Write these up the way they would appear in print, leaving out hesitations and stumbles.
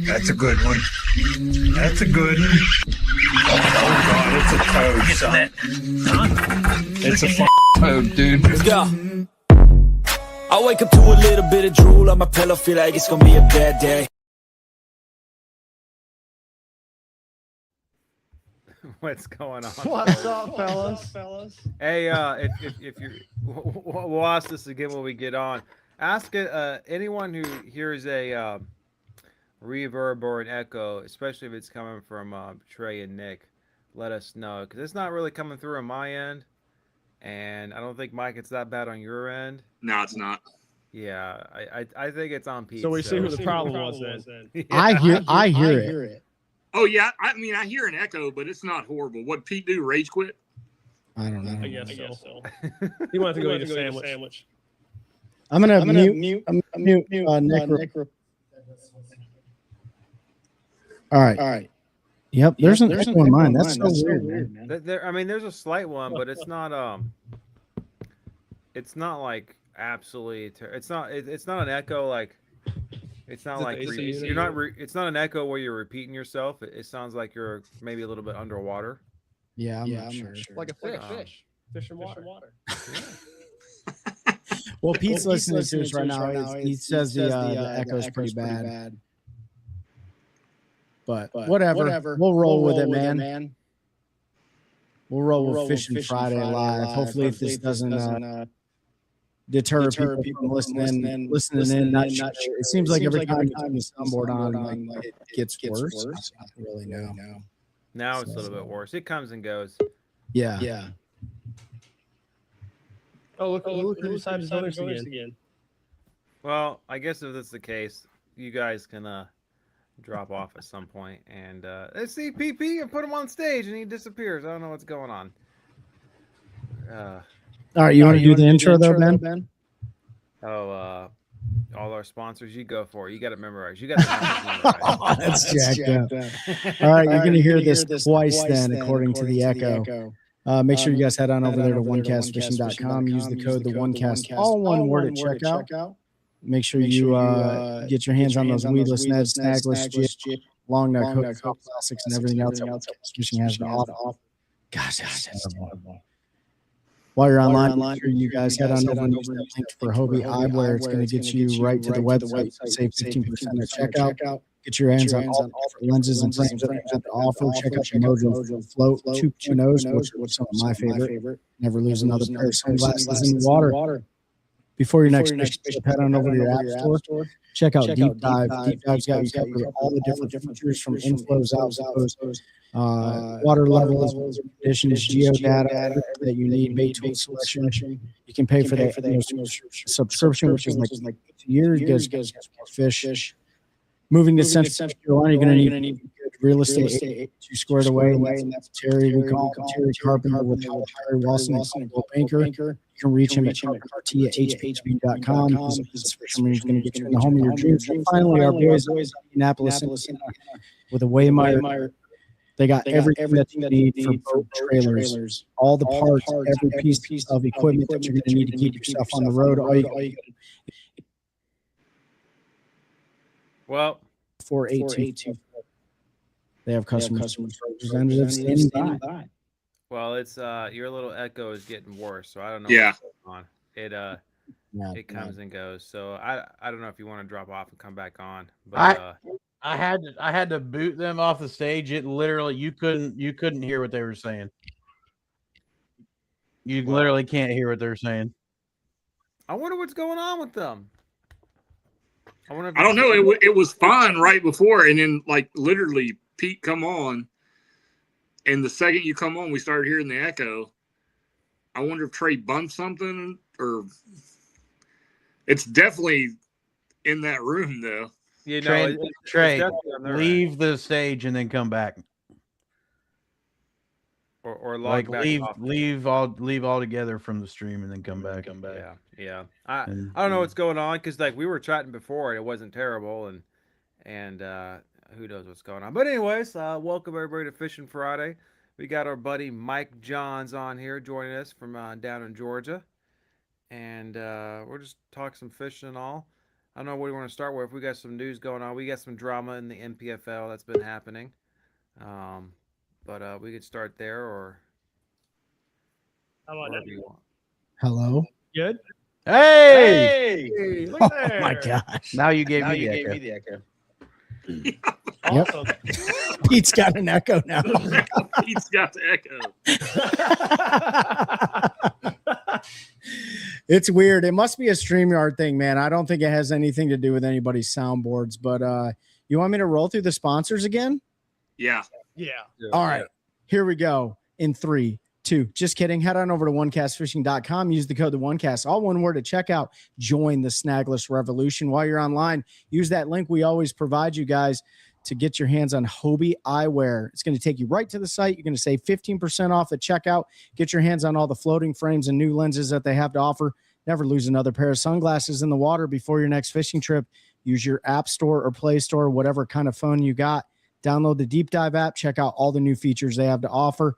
That's a good one. That's a good one. Oh God, it's a toad, son. It's a toad, dude. Let's go. I wake up to a little bit of drool on my pillow, feel like it's gonna be a bad day. What's going on? What's up, fellas? Hey, if you, we'll ask this again when we get on. Ask it. Anyone who hears a reverb or an echo, especially if it's coming from Trey and Nick, let us know because it's not really coming through on my end, and I don't think Mike it's that bad on your end. No, it's not. Yeah, I think it's on Pete. So we see who the problem was then. Yeah. I hear it. Oh yeah, I mean I hear an echo, but it's not horrible. What Pete do? Rage quit? I don't know. I guess so. He wanted to go eat a sandwich. I'm gonna mute Nick. All right. Yep. There's an echo in mine. That's so weird, man. I mean, there's a slight one, but it's not like absolutely. It's not an echo like. It's not like you're not. It's not an echo where you're repeating yourself. It sounds like you're maybe a little bit underwater. Yeah, I'm not sure. Like a fish. Fish in water. Well, Pete's listening to us right now. He says the echo is pretty bad. But whatever. We'll roll with it, man. We'll roll with Fishing Friday Live. Hopefully, if this doesn't deter people from listening in. Not sure. It seems like every time you turn the soundboard on, like it gets worse. I don't really know. Now it's a little bit worse. It comes and goes. Yeah. Oh, look who decided to notice again. Well, I guess if that's the case, you guys can drop off at some point and let's see PP and put him on stage and he disappears. I don't know what's going on. All right, you want to do the intro though, Ben? All our sponsors, you go for it. You got it memorized. You got it. That's jacked up. All right, you're going to hear this twice then, according to the echo. Make sure you guys head on over there to onecastfishing.com. Use the code the OneCast, all one word at checkout. Make sure you get your hands on those weedless nets, snagless jig, long neck hooks, classics, and everything else that OneCast Fishing has to offer. Gosh, that's terrible. While you're online, make sure you guys head on over and use that link for Hobie Eyewear. It's going to get you right to the website. Save 15% at checkout. Get your hands on all the different lenses and frames that we have to offer. Check out the Mojo Float 2.0s, which are some of my favorite. Never lose another pair of sunglasses in the water. Before your next fishing trip, head on over to your app store. Check out Deep Dive. Deep Dive's got you covered all the different features from inflows, outflows, water levels, conditions, geodata that you need, bait tool selection. You can pay for that subscription, which is like 2 years. You guys get more fish. Moving to Central Carolina, you're going to need good real estate to squared away. And that's Terry. We call him Terry Carpenter with Terry Wilson and Banker. You can reach him at RT@hhb.com. He's going to get you in the home of your dreams. And finally, our boys in Indianapolis with a Waymeyer. They got everything that you need for boat trailers, all the parts, every piece of equipment that you're going to need to keep yourself on the road. All you got Well, 482. They have customer representatives standing by. Well, it's your little echo is getting worse, so I don't know what's going on. It comes and goes. So I don't know if you want to drop off and come back on. But I had to boot them off the stage. It literally you couldn't hear what they were saying. You literally can't hear what they're saying. I wonder what's going on with them. I don't know. It was fine right before, and then like literally Pete come on, and the second you come on, we started hearing the echo. I wonder if Trey bumped something, or it's definitely in that room though. You know, Trey, leave the stage and then come back. Or log back leave all together from the stream and then come back. Yeah. I don't know what's going on because like we were chatting before and it wasn't terrible and who knows what's going on. But anyways, welcome everybody to Fishing Friday. We got our buddy Mike Johns on here joining us from down in Georgia, and we're just talking some fishing and all. don't know what we want to start with. We got some news going on. We got some drama in the NPFL that's been happening. But we could start there or How about whatever that? you want. Hello. Good. Hey! Hey, look Oh there. my gosh. Now you gave me the echo. Awesome. Pete's got an echo now. Pete's got the echo. It's weird. It must be a StreamYard thing, man. I don't think it has anything to do with anybody's soundboards, but you want me to roll through the sponsors again? Yeah. Yeah. All right. Here we go. In 3, 2. Just kidding. Head on over to onecastfishing.com. Use the code the OneCast. All one word at checkout. Join the snagless revolution. While you're online, use that link we always provide you guys to get your hands on Hobie eyewear. It's going to take you right to the site. You're going to save 15% off at checkout. Get your hands on all the floating frames and new lenses that they have to offer. Never lose another pair of sunglasses in the water before your next fishing trip. Use your app store or Play Store, whatever kind of phone you got. Download the Deep Dive app. Check out all the new features they have to offer.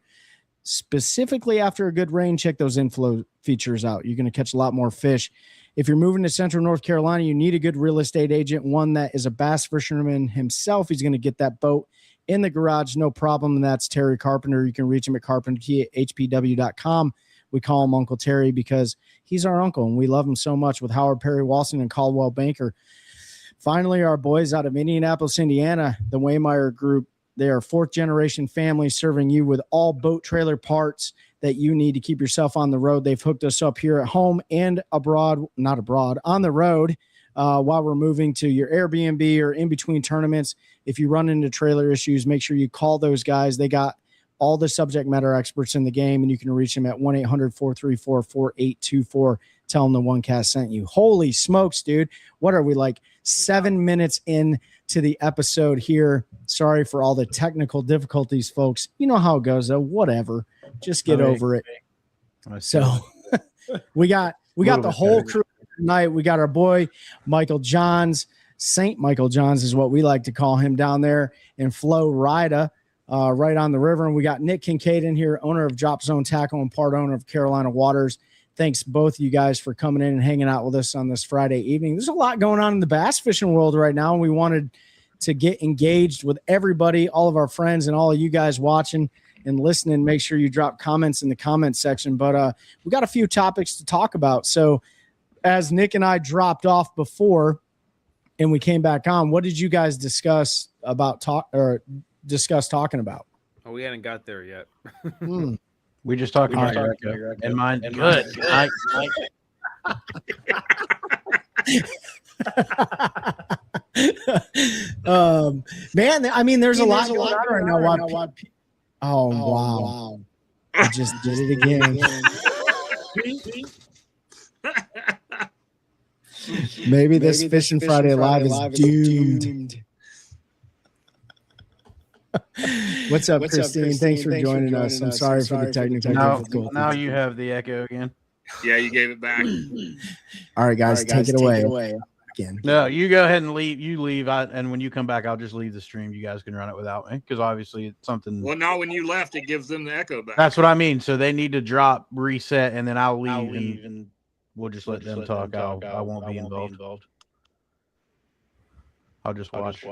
Specifically after a good rain, check those inflow features out. You're going to catch a lot more fish. If you're moving to Central North Carolina, you need a good real estate agent, one that is a bass fisherman himself. He's going to get that boat in the garage, no problem. And that's Terry Carpenter. You can reach him at carpenter@hpw.com. We call him Uncle Terry because he's our uncle, and we love him so much with Howard Perry Walson and Caldwell Banker. Finally, our boys out of Indianapolis, Indiana, the Waymeyer Group. They are 4th-generation family serving you with all boat trailer parts that you need to keep yourself on the road. They've hooked us up here at home and abroad, not abroad, on the road while we're moving to your Airbnb or in between tournaments. If you run into trailer issues, make sure you call those guys. They got all the subject matter experts in the game, and you can reach them at 1-800-434-4824. Tell them the OneCast sent you. Holy smokes, dude. What are we, like 7 minutes in to the episode here? Sorry for all the technical difficulties, folks. You know how it goes, though. Whatever. Just get over it. So we got the whole crew tonight. We got our boy Michael Johns. St. Michael Johns is what we like to call him down there in Florida, right on the river. And we got Nick Kincaid in here, owner of Drop Zone Tackle and part owner of Carolina Waters. Thanks both of you guys for coming in and hanging out with us on this Friday evening. There's a lot going on in the bass fishing world right now, and we wanted to get engaged with everybody, all of our friends and all of you guys watching and listening. Make sure you drop comments in the comment section. But we got a few topics to talk about. So as Nick and I dropped off before and we came back on, what did you guys discuss talking about? Oh, we hadn't got there yet. We just talked about your echo. And mine. Good. Man, I mean, there's a lot going on right now. Oh, wow. I just did it again. Maybe this Fishing Friday Live is doomed. What's up, Christine? Thanks for joining us. I'm sorry for the technical difficulties. Now you have the echo again. Yeah, you gave it back. All right, guys, take it away. Again. No, you go ahead and leave. You leave, and when you come back, I'll just leave the stream. You guys can run it without me because obviously it's something. Well, now when you left, it gives them the echo back. That's what I mean. So they need to drop, reset, and then I'll leave, and we'll just let them talk. I won't be involved. I'll just watch.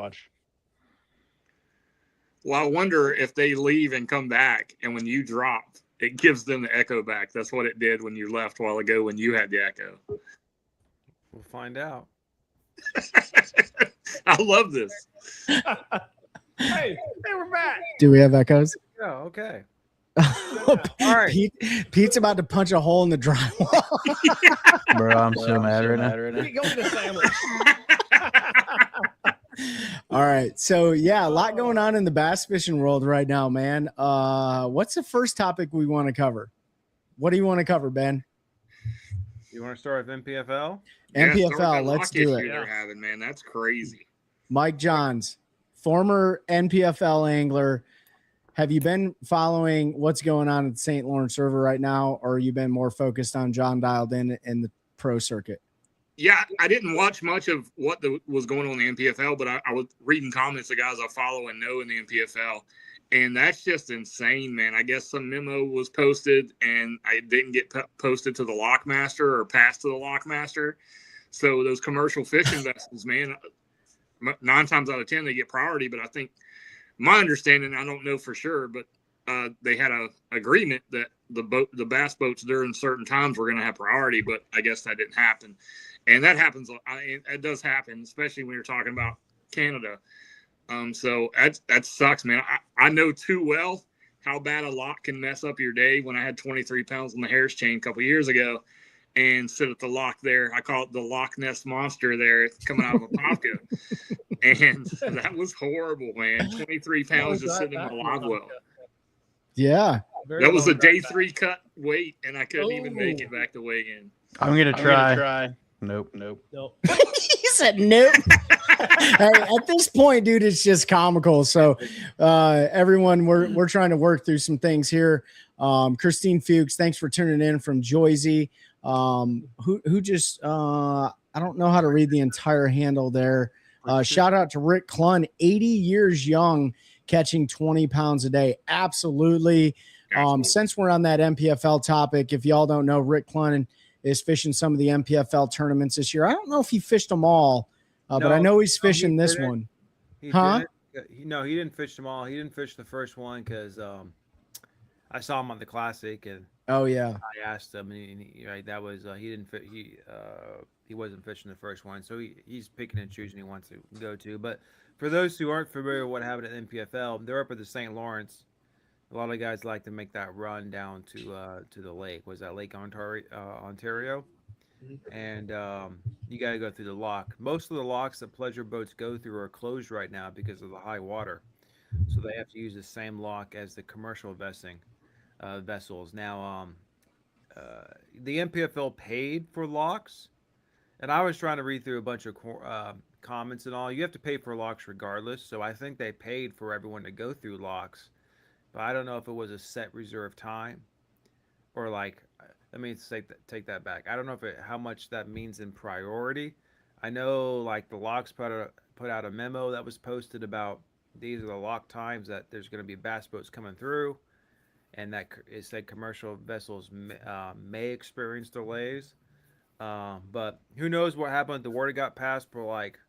Well, I wonder if they leave and come back, and when you drop, it gives them the echo back. That's what it did when you left a while ago when you had the echo. We'll find out. I love this. Hey, we're back. Do we have echoes? Yeah, okay. All right. Pete's about to punch a hole in the drywall. Bro, I'm so mad right now. We go to the sandwich. All right. So, yeah, a lot going on in the bass fishing world right now, man. What's the first topic we want to cover? What do you want to cover, Ben? You want to start with NPFL? NPFL, let's do it. They're having, man, that's crazy. Mike Johns, former NPFL angler. Have you been following what's going on at the St. Lawrence River right now, or you been more focused on John Dialed in the pro circuit? Yeah, I didn't watch much of what was going on in the NPFL, but I was reading comments of guys I follow and know in the NPFL, and that's just insane, man. I guess some memo was posted, and I didn't get posted to the Lockmaster or passed to the Lockmaster. So those commercial fishing vessels, man, 9 times out of 10 they get priority. But I think my understanding, I don't know for sure, but they had a agreement that the bass boats during certain times were going to have priority, but I guess that didn't happen. And that happens. It does happen, especially when you're talking about Canada. So that sucks, man. I know too well how bad a lock can mess up your day. When I had 23 pounds on the Harris chain a couple years ago and sit at the lock there, I call it the Loch Ness Monster there coming out of Apopka. And that was horrible, man. 23 pounds just sitting in the live well. Yeah. That was a day 3 cut weight, and I couldn't even make it back to weigh in. I'm gonna try. Nope. He said nope. Hey, at this point, dude, it's just comical. So everyone, we're trying to work through some things here. Christine Fuchs, thanks for tuning in from Joyzy. Who just I don't know how to read the entire handle there. Shout out to Rick Clunn, 80 years young, catching 20 pounds a day. Absolutely. Since we're on that MPFL topic, if y'all don't know, Rick Clunn is fishing some of the MPFL tournaments this year. I don't know if he fished them all, but I know he's fishing this one. He didn't fish them all. He didn't fish the first one because I saw him on the Classic, and I asked him, and that was he didn't fit. He wasn't fishing the first one, so he's picking and choosing he wants to go to. But for those who aren't familiar with what happened at MPFL, they're up at the St. Lawrence. A lot of guys like to make that run down to the lake. Was that Lake Ontario? And you got to go through the lock. Most of the locks that pleasure boats go through are closed right now because of the high water. So they have to use the same lock as the commercial vessels. Now, the MPFL paid for locks, and I was trying to read through a bunch of comments and all. You have to pay for locks regardless. So I think they paid for everyone to go through locks. But I don't know if it was a set reserve time or like, let me take that back. I don't know how much that means in priority. I know like the locks put out a memo that was posted about these are the lock times that there's going to be bass boats coming through, and that it said commercial vessels may experience delays. But who knows what happened? The word got passed for like,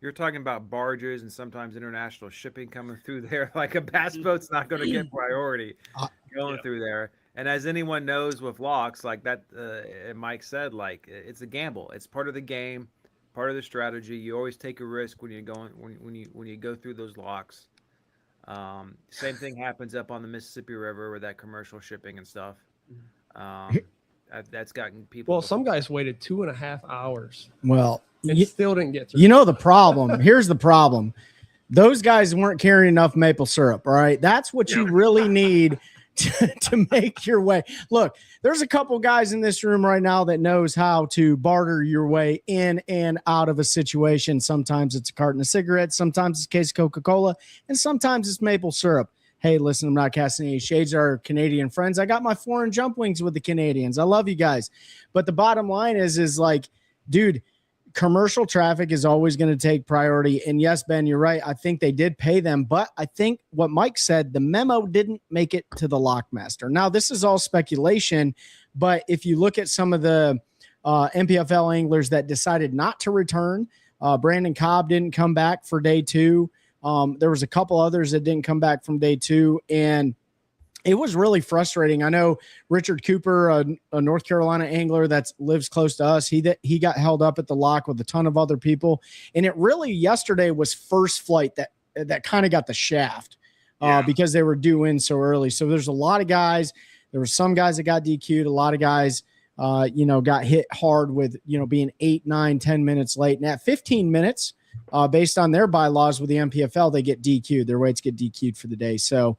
you're talking about barges and sometimes international shipping coming through there. Like a bass boat's not going to get priority going through there. And as anyone knows with locks, like that, Mike said, like it's a gamble. It's part of the game, part of the strategy. You always take a risk when you're going when you go through those locks. Same thing happens up on the Mississippi River with that commercial shipping and stuff. That's gotten people. Well, some guys waited 2.5 hours. Well, and still didn't get through. You know the problem. Here's the problem. Those guys weren't carrying enough maple syrup. All right, that's what you really need to make your way. Look, there's a couple guys in this room right now that knows how to barter your way in and out of a situation. Sometimes it's a carton of cigarettes, sometimes it's a case of Coca-Cola, and sometimes it's maple syrup. Hey, listen, I'm not casting any shades. Our Canadian friends, I got my foreign jump wings with the Canadians. I love you guys. But the bottom line is like, dude, commercial traffic is always going to take priority. And yes, Ben, you're right. I think they did pay them, but I think what Mike said, the memo didn't make it to the Lockmaster. Now, this is all speculation, but if you look at some of the MPFL anglers that decided not to return, Brandon Cobb didn't come back for day 2. There was a couple others that didn't come back from day 2, and it was really frustrating. I know Richard Cooper, a North Carolina angler that lives close to us, he got held up at the lock with a ton of other people, and it really yesterday was first flight that kind of got the shaft because they were due in so early. So there's a lot of guys. There were some guys that got DQ'd. A lot of guys, got hit hard with being 8, 9, 10 minutes late, and at 15 minutes. Based on their bylaws with the MPFL, they get DQ'd. Their weights get DQ'd for the day. So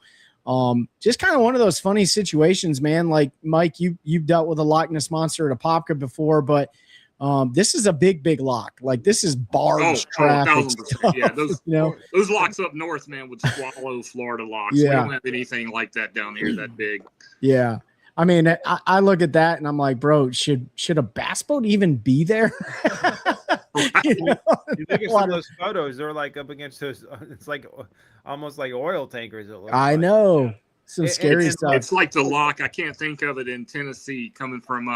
just kind of one of those funny situations, man. Like, Mike, you've dealt with a Loch Ness Monster at Apopka before, but this is a big lock. Like, this is barge traffic. Yeah, those locks up north, man, would swallow Florida locks. We don't have anything like that down here that big. Yeah. I mean, I look at that and I'm like, bro, should a bass boat even be there? You look at some of those photos, they're like up against those, it's like almost like oil tankers. I know. Some scary stuff. It's like the lock. I can't think of it in Tennessee coming from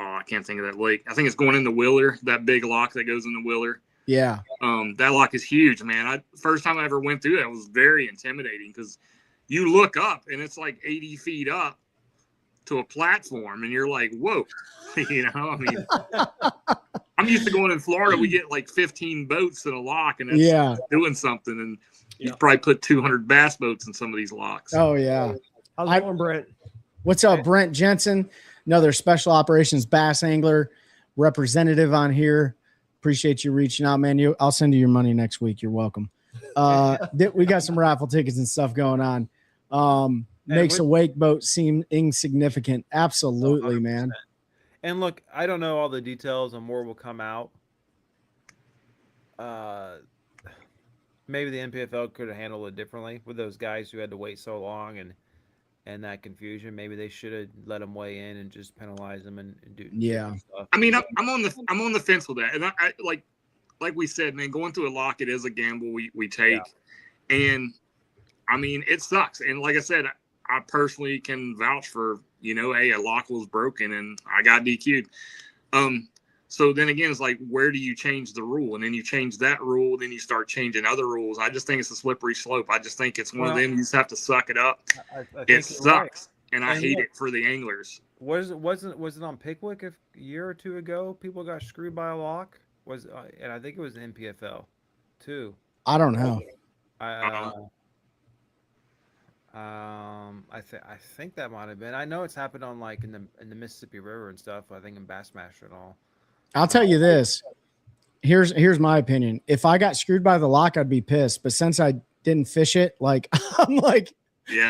I can't think of that lake. I think it's going into Willer, that big lock that goes into Willer. Yeah. That lock is huge, man. First time I ever went through that was very intimidating because you look up and it's like 80 feet up to a platform and you're like, whoa, you know, I mean, I'm used to going in Florida. We get like 15 boats in a lock and it's doing something. And you probably put 200 bass boats in some of these locks. Oh yeah. How's it going, Brent? What's up, Brent Jensen? Another special operations bass angler representative on here. Appreciate you reaching out, man. I'll send you your money next week. You're welcome. We got some raffle tickets and stuff going on. Makes a wake boat seem insignificant. Absolutely, 100%. Man. And look, I don't know all the details and more will come out. Maybe the NPFL could have handled it differently with those guys who had to wait so long and that confusion. Maybe they should have let them weigh in and just penalize them and do stuff. I mean, I'm on the fence with that, and I like we said, man, going through a lock, it is a gamble we take, and I mean, it sucks. And like I said, I personally can vouch for, you know, hey, a lock was broken and I got DQ'd. So then again, it's like, where do you change the rule? And then you change that rule, then you start changing other rules. I just think it's a slippery slope. I just think it's one of them. You just have to suck it up. It sucks, right. And I hate it for the anglers. Was it on Pickwick a year or two ago? People got screwed by a lock. And I think it was the NPFL too. I don't know. I think that might have been. I know it's happened on like in the Mississippi River and stuff. I think in Bassmaster and all. I'll tell you this. Here's my opinion. If I got screwed by the lock, I'd be pissed. But since I didn't fish it, like I'm like,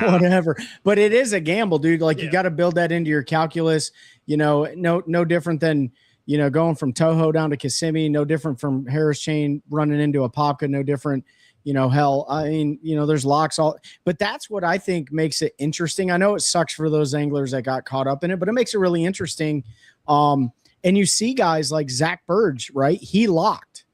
whatever. But it is a gamble, dude. Like you got to build that into your calculus. You know, no different than, you know, going from Toho down to Kissimmee. No different from Harris Chain running into Apopka. No different. You know, hell, I mean, you know, there's locks but that's what I think makes it interesting. I know it sucks for those anglers that got caught up in it, but it makes it really interesting. And you see guys like Zach Burge, right? He locked,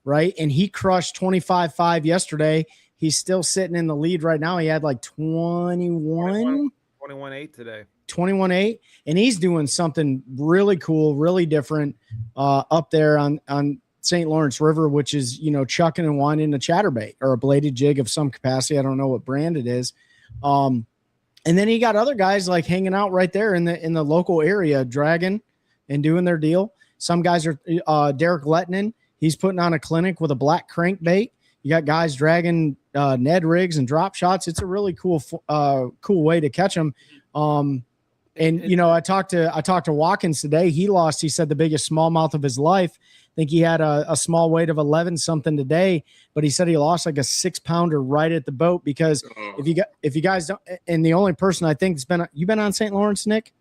right? And he crushed 25.5 yesterday. He's still sitting in the lead right now. He had like 21.8 today. 21.8. And he's doing something really cool, really different up there on St. Lawrence River, which is, you know, chucking and winding a chatterbait or a bladed jig of some capacity. I don't know what brand it is. And then he got other guys like hanging out right there in the local area, dragging and doing their deal. Some guys are Derek Lettinen. He's putting on a clinic with a black crankbait. You got guys dragging Ned rigs and drop shots. It's a really cool way to catch them. And you know, I talked to Watkins today. He said the biggest smallmouth of his life. I think he had a small weight of 11 something today, but he said he lost like a 6-pounder right at the boat because if you guys don't, and the only person I think you've been on St. Lawrence, Nick?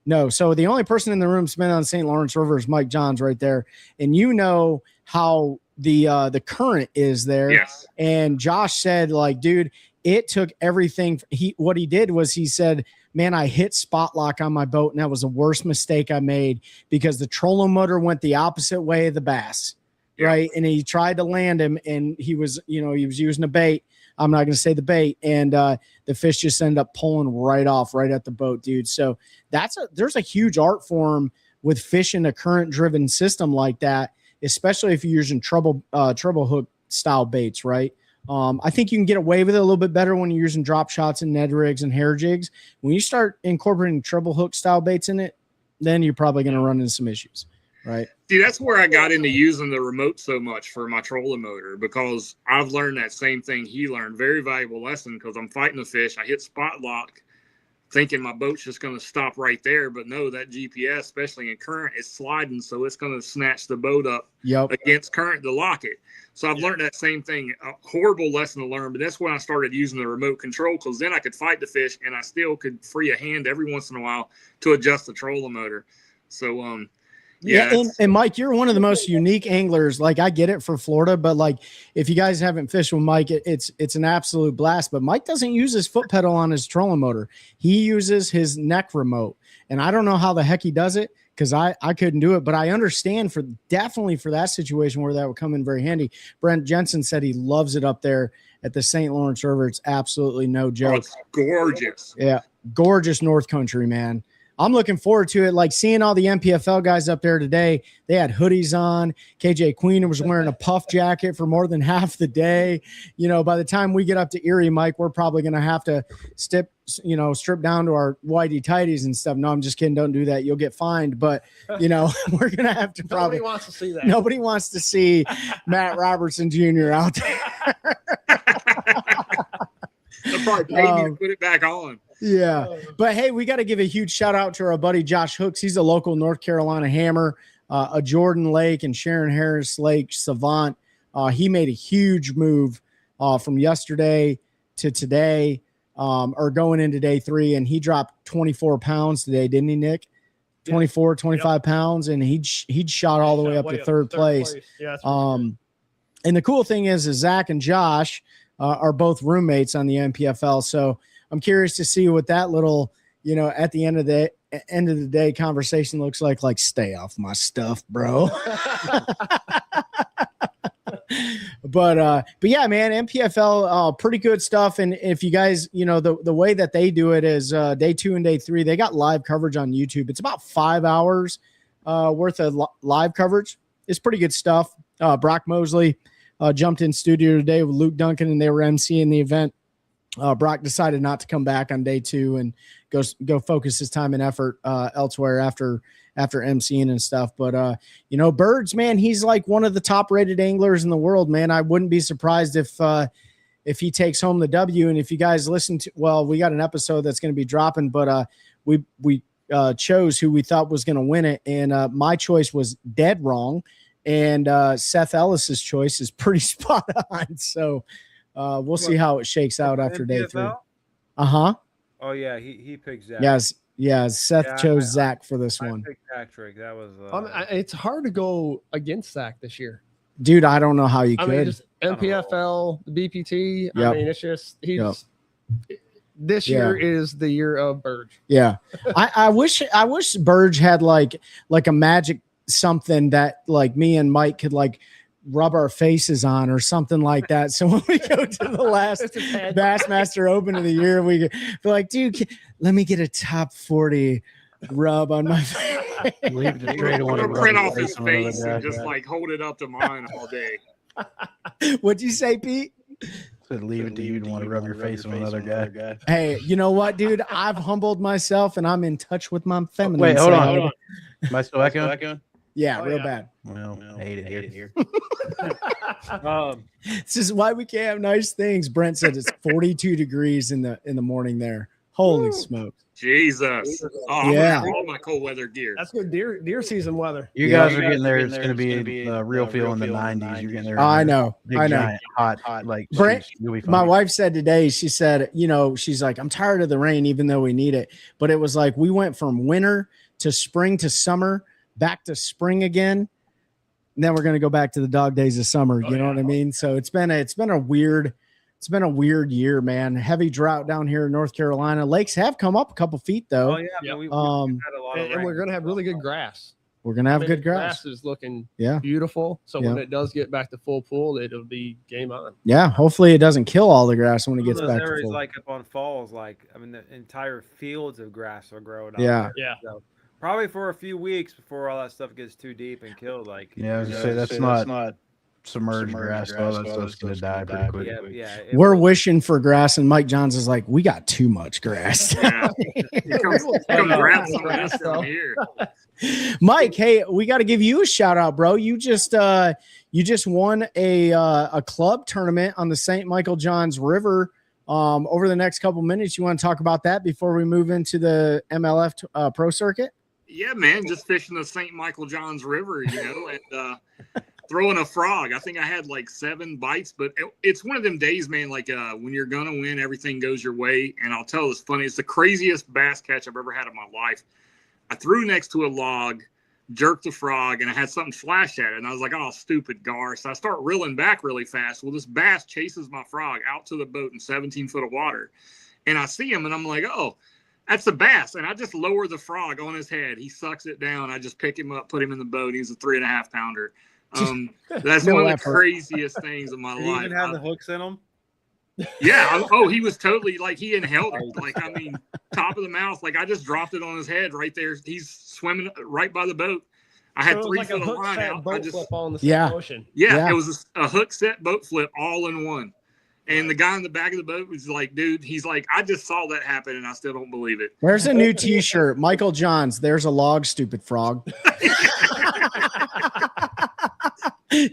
No. So the only person in the room that's been on St. Lawrence River is Mike Johns right there. And you know how the current is there. Yes. And Josh said, like, dude, it took everything. What he did was he said, man, I hit spot lock on my boat, and that was the worst mistake I made because the trolling motor went the opposite way of the bass, right? And he tried to land him, and he was using a bait. I'm not going to say the bait, and the fish just ended up pulling right off, right at the boat, dude. So there's a huge art form with fishing a current-driven system like that, especially if you're using treble hook style baits, right? I think you can get away with it a little bit better when you're using drop shots and Ned rigs and hair jigs. When you start incorporating treble hook style baits in it, then you're probably going to run into some issues, right? See, that's where I got into using the remote so much for my trolling motor because I've learned that same thing he learned. Very valuable lesson because I'm fighting the fish. I hit spot lock thinking my boat's just going to stop right there. But no, that GPS, especially in current, is sliding. So it's going to snatch the boat up against current to lock it. So I've learned that same thing. A horrible lesson to learn, but that's when I started using the remote control because then I could fight the fish and I still could free a hand every once in a while to adjust the trolling motor. So, and Mike, you're one of the most unique anglers. Like I get it for Florida, but like if you guys haven't fished with Mike, it's an absolute blast. But Mike doesn't use his foot pedal on his trolling motor. He uses his neck remote, and I don't know how the heck he does it because I couldn't do it. But I understand definitely for that situation where that would come in very handy. Brent Jensen said he loves it up there at the St. Lawrence River. It's absolutely no joke. Oh, it's gorgeous. Yeah, gorgeous North Country, man. I'm looking forward to it. Like seeing all the MPFL guys up there today, they had hoodies on. KJ Queen was wearing a puff jacket for more than half the day. You know, by the time we get up to Erie, Mike, we're probably going to have to strip down to our whitey tighties and stuff. No, I'm just kidding. Don't do that. You'll get fined. But, you know, we're going to have to probably. Nobody wants to see that. Nobody wants to see Matt Robertson Jr. out there. They'll probably pay me to put it back on. Yeah. But hey, we got to give a huge shout out to our buddy Josh Hooks. He's a local North Carolina hammer, a Jordan Lake and Sharon Harris Lake savant. He made a huge move from yesterday to today, or going into day 3, and he dropped 24 pounds today, didn't he, Nick? 24, 25 pounds, and he'd shot all the way up to third place. Yeah, and the cool thing is Zach and Josh are both roommates on the MPFL. So I'm curious to see what that little, you know, at the end of the day conversation looks like. Like, stay off my stuff, bro. But yeah, man, MPFL, pretty good stuff. And if you guys, you know, the way that they do it is day 2 and day 3, they got live coverage on YouTube. It's about 5 hours worth of live coverage. It's pretty good stuff. Brock Mosley jumped in studio today with Luke Duncan, and they were emceeing the event. Brock decided not to come back on day 2 and go focus his time and effort elsewhere after emceeing and stuff. But you know, Birds, man, he's like one of the top rated anglers in the world, man. I wouldn't be surprised if he takes home the W. And if you guys listen to, well, we got an episode that's going to be dropping, but we chose who we thought was going to win it, and my choice was dead wrong, and Seth Ellis's choice is pretty spot on. So we'll see how it shakes out after day 3. Uh-huh. Oh yeah, he picked Zach. Yes. Yeah, Seth chose Zach for this one. I picked Patrick. That was. It's hard to go against Zach this year. Dude, I don't know how you could. I mean, just MPFL, the BPT. Yep. I mean, it's just this year is the year of Burge. Yeah, I wish Burge had like a magic something that like me and Mike could like rub our faces on or something like that. So when we go to the last Bassmaster Open of the year, we be like, dude, let me get a top 40 rub on my face. Leave the trade. I want to print off his face and just like hold it up to mine all day. What'd you say, Pete? Said leave it to you to want to rub your face on another guy. Hey, you know what, dude? I've humbled myself and I'm in touch with my feminine. Wait, hold on. Am I still echoing? Yeah, real bad. Well, I hate it here. This is why we can't have nice things. Brent said it's 42 degrees in the morning there. Holy smokes. Jesus. Oh, yeah. I'm all my cold weather gear. That's good deer season weather. You guys are getting there. It's going to be a real feel in the 90s. You're getting there. I know. Giant, hot. Like Brent, my wife said today, she said, you know, she's like, I'm tired of the rain, even though we need it. But it was like we went from winter to spring to summer, back to spring again. And then we're going to go back to the dog days of summer. You know what I mean? So it's been a weird year, man. Heavy drought down here in North Carolina. Lakes have come up a couple feet though. Oh yeah. We've had a lot of and we're going to have really good grass. We're going to have good grass. Grass is looking Yeah. beautiful. So when it does get back to full pool, it'll be game on. Yeah. Hopefully it doesn't kill all the grass when it gets back to areas full. like up on falls, like I mean, the entire fields of grass are growing. Yeah. Out there. So probably for a few weeks before all that stuff gets too deep and killed. Like I was gonna say that's not submerged grass. All that stuff's gonna die pretty quick. Yeah. We're wishing for grass, and Mike Johns is like, we got too much grass. Yeah. Come grab some of this from here. Mike, hey, we got to give you a shout out, bro. You just won a club tournament on the St. Michael Johns River. Over the next couple minutes, you want to talk about that before we move into the MLF Pro Circuit? Yeah, man, just fishing the St. Michael Johns River, you know, and throwing a frog. I think I had like 7 bites, but it's one of them days, man, like when you're going to win, everything goes your way. And I'll tell you, it's funny. It's the craziest bass catch I've ever had in my life. I threw next to a log, jerked the frog, and I had something flash at it. And I was like, oh, stupid gar. So I start reeling back really fast. Well, this bass chases my frog out to the boat in 17 foot of water. And I see him, and I'm like, oh, that's a bass. And I just lower the frog on his head. He sucks it down. I just pick him up, put him in the boat. He's a 3.5 pounder. That's one of the craziest things of my Did you life. even have the hooks in them? Yeah. Oh, he was totally like he inhaled it. Like, I mean, top of the mouth. Like I just dropped it on his head right there. He's swimming right by the boat. I had So it was 3 like foot a of hook line set out. I boat just, flip all in the same Yeah. motion. yeah, it was a hook set boat flip all in one. And the guy in the back of the boat was like, dude, he's like, I just saw that happen and I still don't believe it. There's a new T-shirt, Michael Johns. There's a log, stupid frog.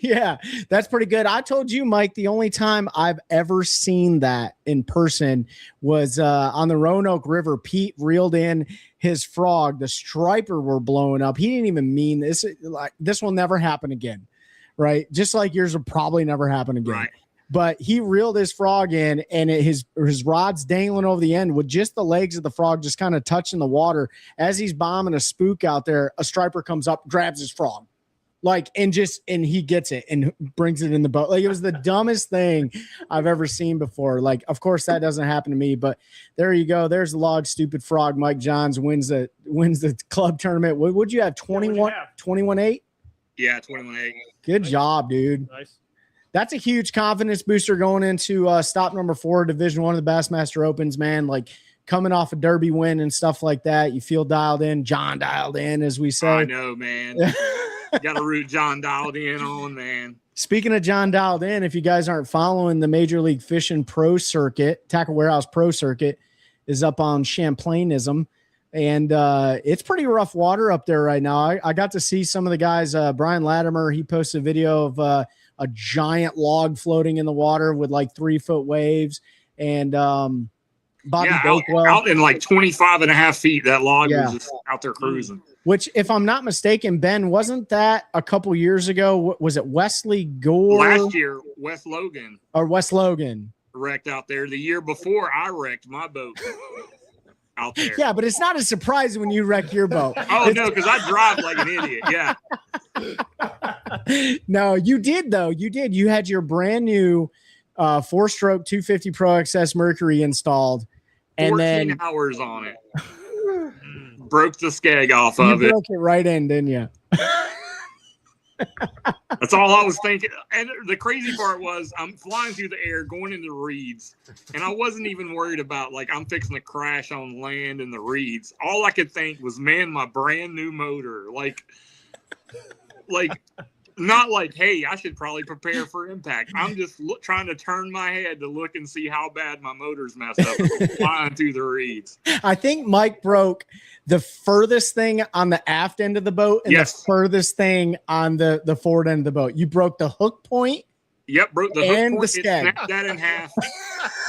Yeah, that's pretty good. I told you, Mike, the only time I've ever seen that in person was on the Roanoke River. Pete reeled in his frog. The striper were blowing up. He didn't even mean this. Like, this will never happen again, right? Just like yours will probably never happen again. Right. But he reeled his frog in, and his rod's dangling over the end with just the legs of the frog just kind of touching the water. As he's bombing a spook out there, a striper comes up, grabs his frog. Like, and he gets it and brings it in the boat. Like, it was the dumbest thing I've ever seen before. Like, of course that doesn't happen to me, but there you go. There's the log, stupid frog. Mike Johns wins the club tournament. Would you have 21-8? Yeah, 21-8. Good job, dude. Nice. That's a huge confidence booster going into stop number 4, Division I of the Bassmaster Opens, man. Like, coming off a Derby win and stuff like that, you feel dialed in. John dialed in, as we say. I know, man. Got to root John dialed in on, man. Speaking of John dialed in, if you guys aren't following the Major League Fishing Pro Circuit, Tackle Warehouse Pro Circuit is up on Champlainism, and it's pretty rough water up there right now. I got to see some of the guys. Brian Latimer, he posted a video of a giant log floating in the water with like 3-foot waves, and Bobby Bakewell out in like 25.5 feet. That log was just out there cruising. Which, if I'm not mistaken, Ben, wasn't that a couple years ago? Was it Wesley Gore? Last year, Wes Logan wrecked out there. The year before, I wrecked my boat out there. Yeah, but it's not a surprise when you wreck your boat. Oh, no, because I drive like an idiot. Yeah. No, you did, though. You did. You had your brand new 4-stroke 250 Pro XS Mercury installed. 14 hours on it. Broke the skeg off of it. Broke it right in, didn't you? That's all I was thinking. And the crazy part was I'm flying through the air, going into the reeds, and I wasn't even worried about, like, I'm fixing to crash on land in the reeds. All I could think was, man, my brand new motor. Like not like, hey, I should probably prepare for impact. I'm just trying to turn my head to look and see how bad my motor's messed up flying through the reeds. I think Mike broke the furthest thing on the aft end of the boat and the furthest thing on the forward end of the boat. You broke the hook point. Yep, broke the hook and point. the It skeg. snapped that in half.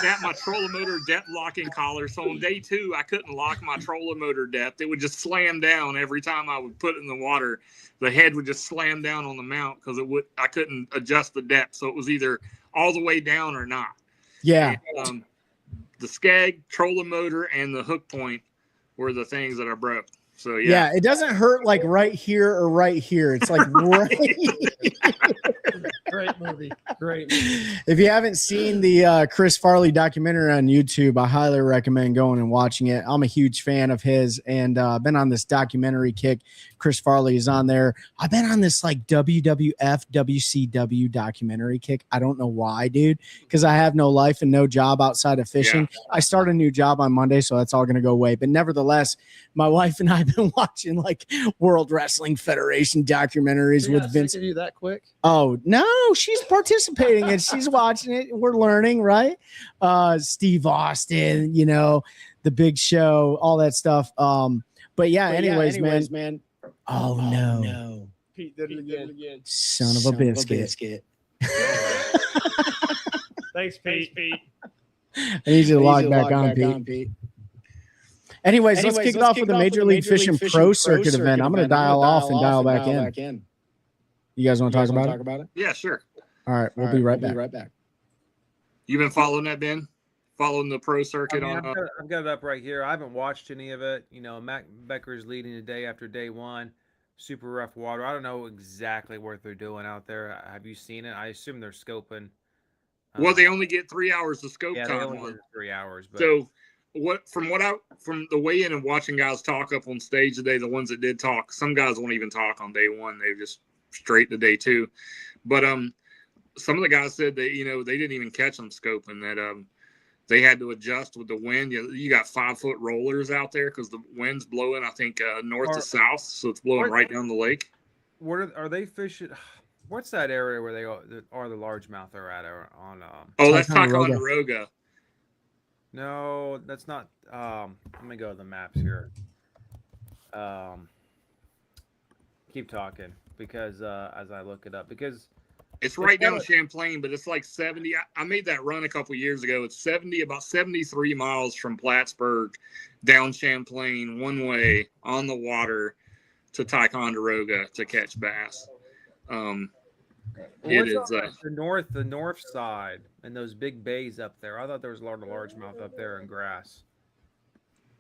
Snapped my trolling motor depth locking collar. So on day 2, I couldn't lock my trolling motor depth. It would just slam down every time I would put it in the water. The head would just slam down on the mount because I couldn't adjust the depth. So it was either all the way down or not. Yeah. And, the skeg, trolling motor, and the hook point were the things that I broke. So Yeah, it doesn't hurt like right here or right here. It's like right. Great movie. Great movie. If you haven't seen the Chris Farley documentary on YouTube, I highly recommend going and watching it. I'm a huge fan of his, and I've been on this documentary kick. Chris Farley is on there. I've been on this like WWF, WCW documentary kick. I don't know why, dude, because I have no life and no job outside of fishing. Yeah. I start a new job on Monday, so that's all going to go away. But nevertheless, my wife and I have been watching like World Wrestling Federation documentaries with Vince. You that quick? Oh, no, she's participating and she's watching it. We're learning, right? Steve Austin, you know, the Big Show, all that stuff. But anyways, man. Oh, no. Pete did it again. Son of a biscuit. Thanks, Pete. I need you to log back on, Pete. Anyways, let's kick it off with the Major League Fishing Pro Circuit event. I'm going to dial off and dial back in. You guys want to talk about it? Yeah, sure. All right, we'll be right back. You been following that, Ben? Following the pro circuit I've got it up right here. I haven't watched any of it. You know, Matt Becker's leading the day after day 1. Super rough water. I don't know exactly what they're doing out there. Have you seen it? I assume they're scoping. Well, they only get 3 hours of scope yeah, time. They only get 3 hours. But so from the weigh-in and watching guys talk up on stage today, the ones that did talk, some guys won't even talk on day 1. They just straight to day 2. But some of the guys said that they didn't even catch them scoping, that they had to adjust with the wind. You got 5-foot rollers out there because the wind's blowing, I think, north to south, so it's blowing right down the lake. What are they fishing? What's that area where they are the largemouth are at on? That's Ticonderoga. No, that's not. Let me go to the maps here. Keep talking because as I look it up, because it's right down Champlain, but it's like 70. I made that run a couple years ago. It's about 73 miles from Plattsburgh down Champlain one way on the water to Ticonderoga to catch bass. It is the north side and those big bays up there. I thought there was a lot of largemouth up there in Grass.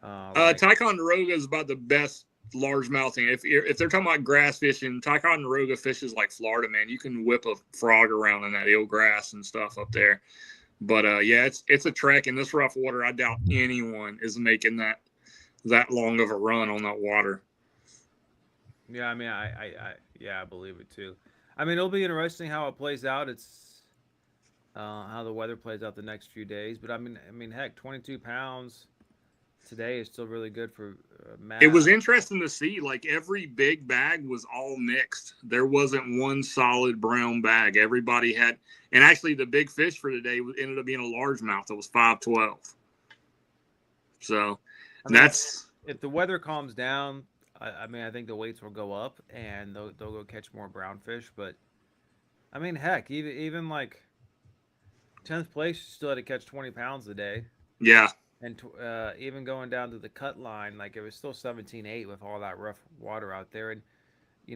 Ticonderoga is about the best largemouth. If they're talking about grass fishing, Ticonderoga fishes like Florida, man. You can whip a frog around in that eelgrass and stuff up there. But it's a trek in this rough water. I doubt anyone is making that long of a run on that water. Yeah, I mean, I believe it too. I mean, it'll be interesting how it plays out. It's how the weather plays out the next few days. But I mean, heck, 22 pounds today is still really good for Matt. It was interesting to see. Like every big bag was all mixed. There wasn't one solid brown bag. Everybody had, and actually the big fish for today ended up being a largemouth. It was 512. So that's if the weather calms down. I mean, I think the weights will go up and they'll go catch more brown fish. But I mean, heck, even like 10th place, you still had to catch 20 pounds a day. Yeah. And even going down to the cut line, like it was still 17.8 with all that rough water out there. And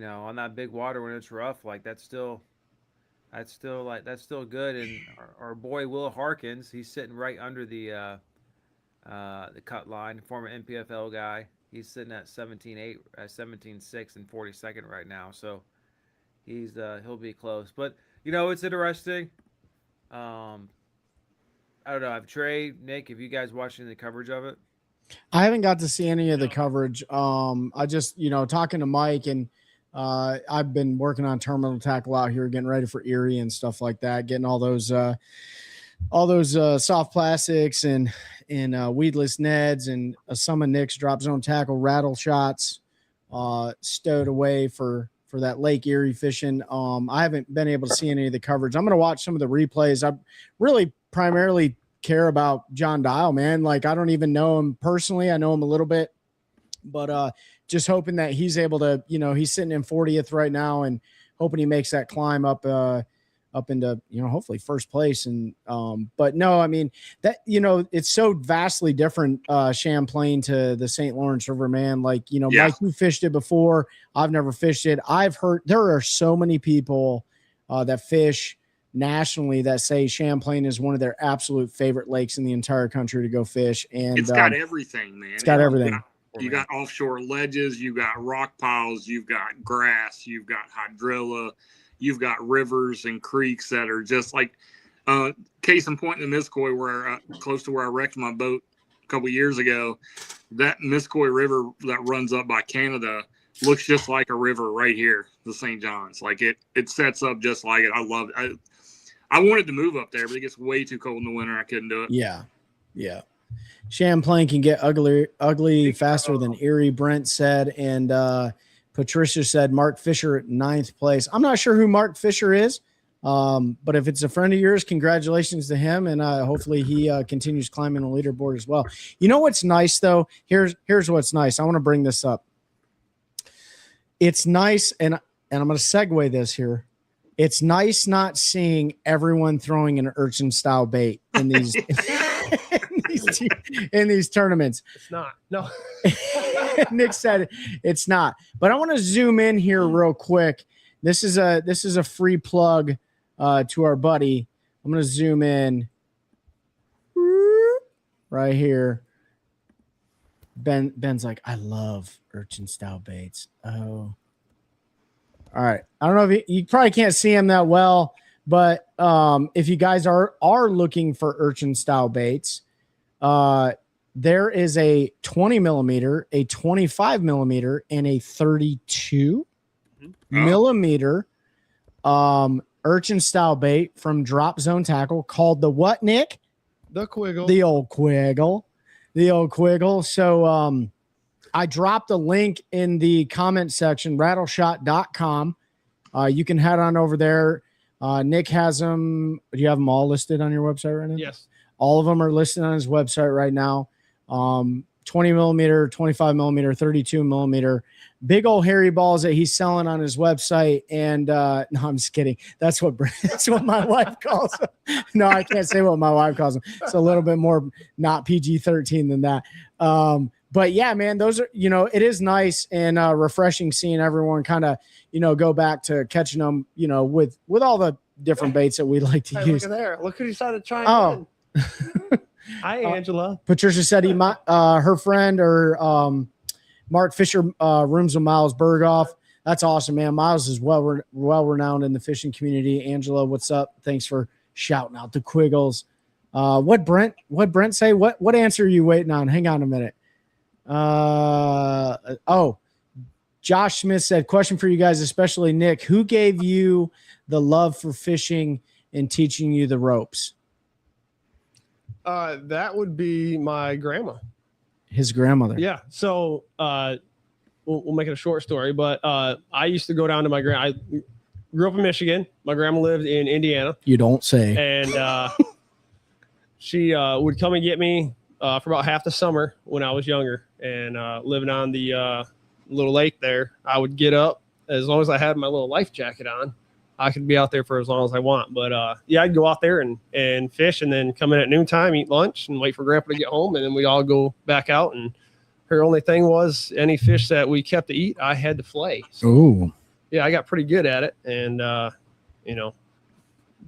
on that big water when it's rough, like that's still good. And our boy Will Harkins, he's sitting right under the cut line, former NPFL guy. He's sitting at 17.8, 17.6 and 42nd right now. So he'll be close. But it's interesting. I don't know. I've Trey, Nick, have you guys watching the coverage of it? I haven't got to see any of the coverage. I just, talking to Mike and I've been working on terminal tackle out here, getting ready for Erie and stuff like that, getting all those soft plastics and weedless Neds and some of Nick's drop zone tackle rattle shots stowed away for that Lake Erie fishing. I haven't been able to see any of the coverage. I'm going to watch some of the replays. I really primarily care about John Dial, man. Like I don't even know him personally. I know him a little bit, but just hoping that he's able to, he's sitting in 40th right now and hoping he makes that climb up into, hopefully first place. And, but no, I mean that, it's so vastly different, Champlain to the St. Lawrence River, man. Like, Mike, you fished it before. I've never fished it. I've heard there are so many people, that fish nationally that say Champlain is one of their absolute favorite lakes in the entire country to go fish. And it's got everything, man. It's got everything. You got offshore ledges, you got rock piles, you've got grass, you've got hydrilla, you've got rivers and creeks that are just like case in point in the Nisquoy, where close to where I wrecked my boat a couple years ago. That Nisquoy River that runs up by Canada looks just like a river right here, the St. John's. Like it sets up just like it. I love it. I wanted to move up there, but it gets way too cold in the winter. I couldn't do it. Yeah. Champlain can get ugly faster than Erie, Brent said. And Patricia said Mark Fisher at 9th place. I'm not sure who Mark Fisher is, but if it's a friend of yours, congratulations to him. And hopefully he continues climbing the leaderboard as well. You know what's nice, though? Here's what's nice. I want to bring this up. It's nice, and I'm going to segue this here. It's nice not seeing everyone throwing an urchin-style bait in these in these tournaments. It's not. No. Nick said it's not. But I want to zoom in here real quick. This is a free plug to our buddy. I'm going to zoom in right here. Ben's like, I love urchin-style baits. Oh. All right. I don't know if you probably can't see him that well, but if you guys are looking for urchin style baits, there is a 20 millimeter, a 25 millimeter, and a 32 millimeter urchin style bait from Drop Zone Tackle called the what, Nick? The Quiggle. The old Quiggle. So I dropped a link in the comment section, rattleshot.com. You can head on over there. Nick has them. Do you have them all listed on your website right now? Yes. All of them are listed on his website right now. 20 millimeter, 25 millimeter, 32 millimeter, big old hairy balls that he's selling on his website. And no, I'm just kidding. That's what my wife calls them. No, I can't say what my wife calls them. It's a little bit more not PG-13 than that. But yeah, man, those are, it is nice and refreshing seeing everyone kind of, go back to catching them, with all the different baits that we like to use. Look at there. Look who decided to chime Oh. in. Hi, Angela. Patricia said her friend or Mark Fisher rooms with Miles Berghoff. That's awesome, man. Miles is well renowned in the fishing community. Angela, what's up? Thanks for shouting out the Quiggles. What Brent say? What answer are you waiting on? Hang on a minute. Josh Smith said, question for you guys, especially Nick. Who gave you the love for fishing and teaching you the ropes? That would be my grandma. His grandmother. Yeah. So we'll make it a short story, but I used to go down to I grew up in Michigan. My grandma lived in Indiana. You don't say. And she would come and get me for about half the summer when I was younger and living on the little lake there. I would get up as long as I had my little life jacket on. I could be out there for as long as I want. But I'd go out there and fish and then come in at noontime, eat lunch and wait for Grandpa to get home. And then we'd all go back out. And her only thing was any fish that we kept to eat, I had to flay. So, ooh. Yeah, I got pretty good at it. And, but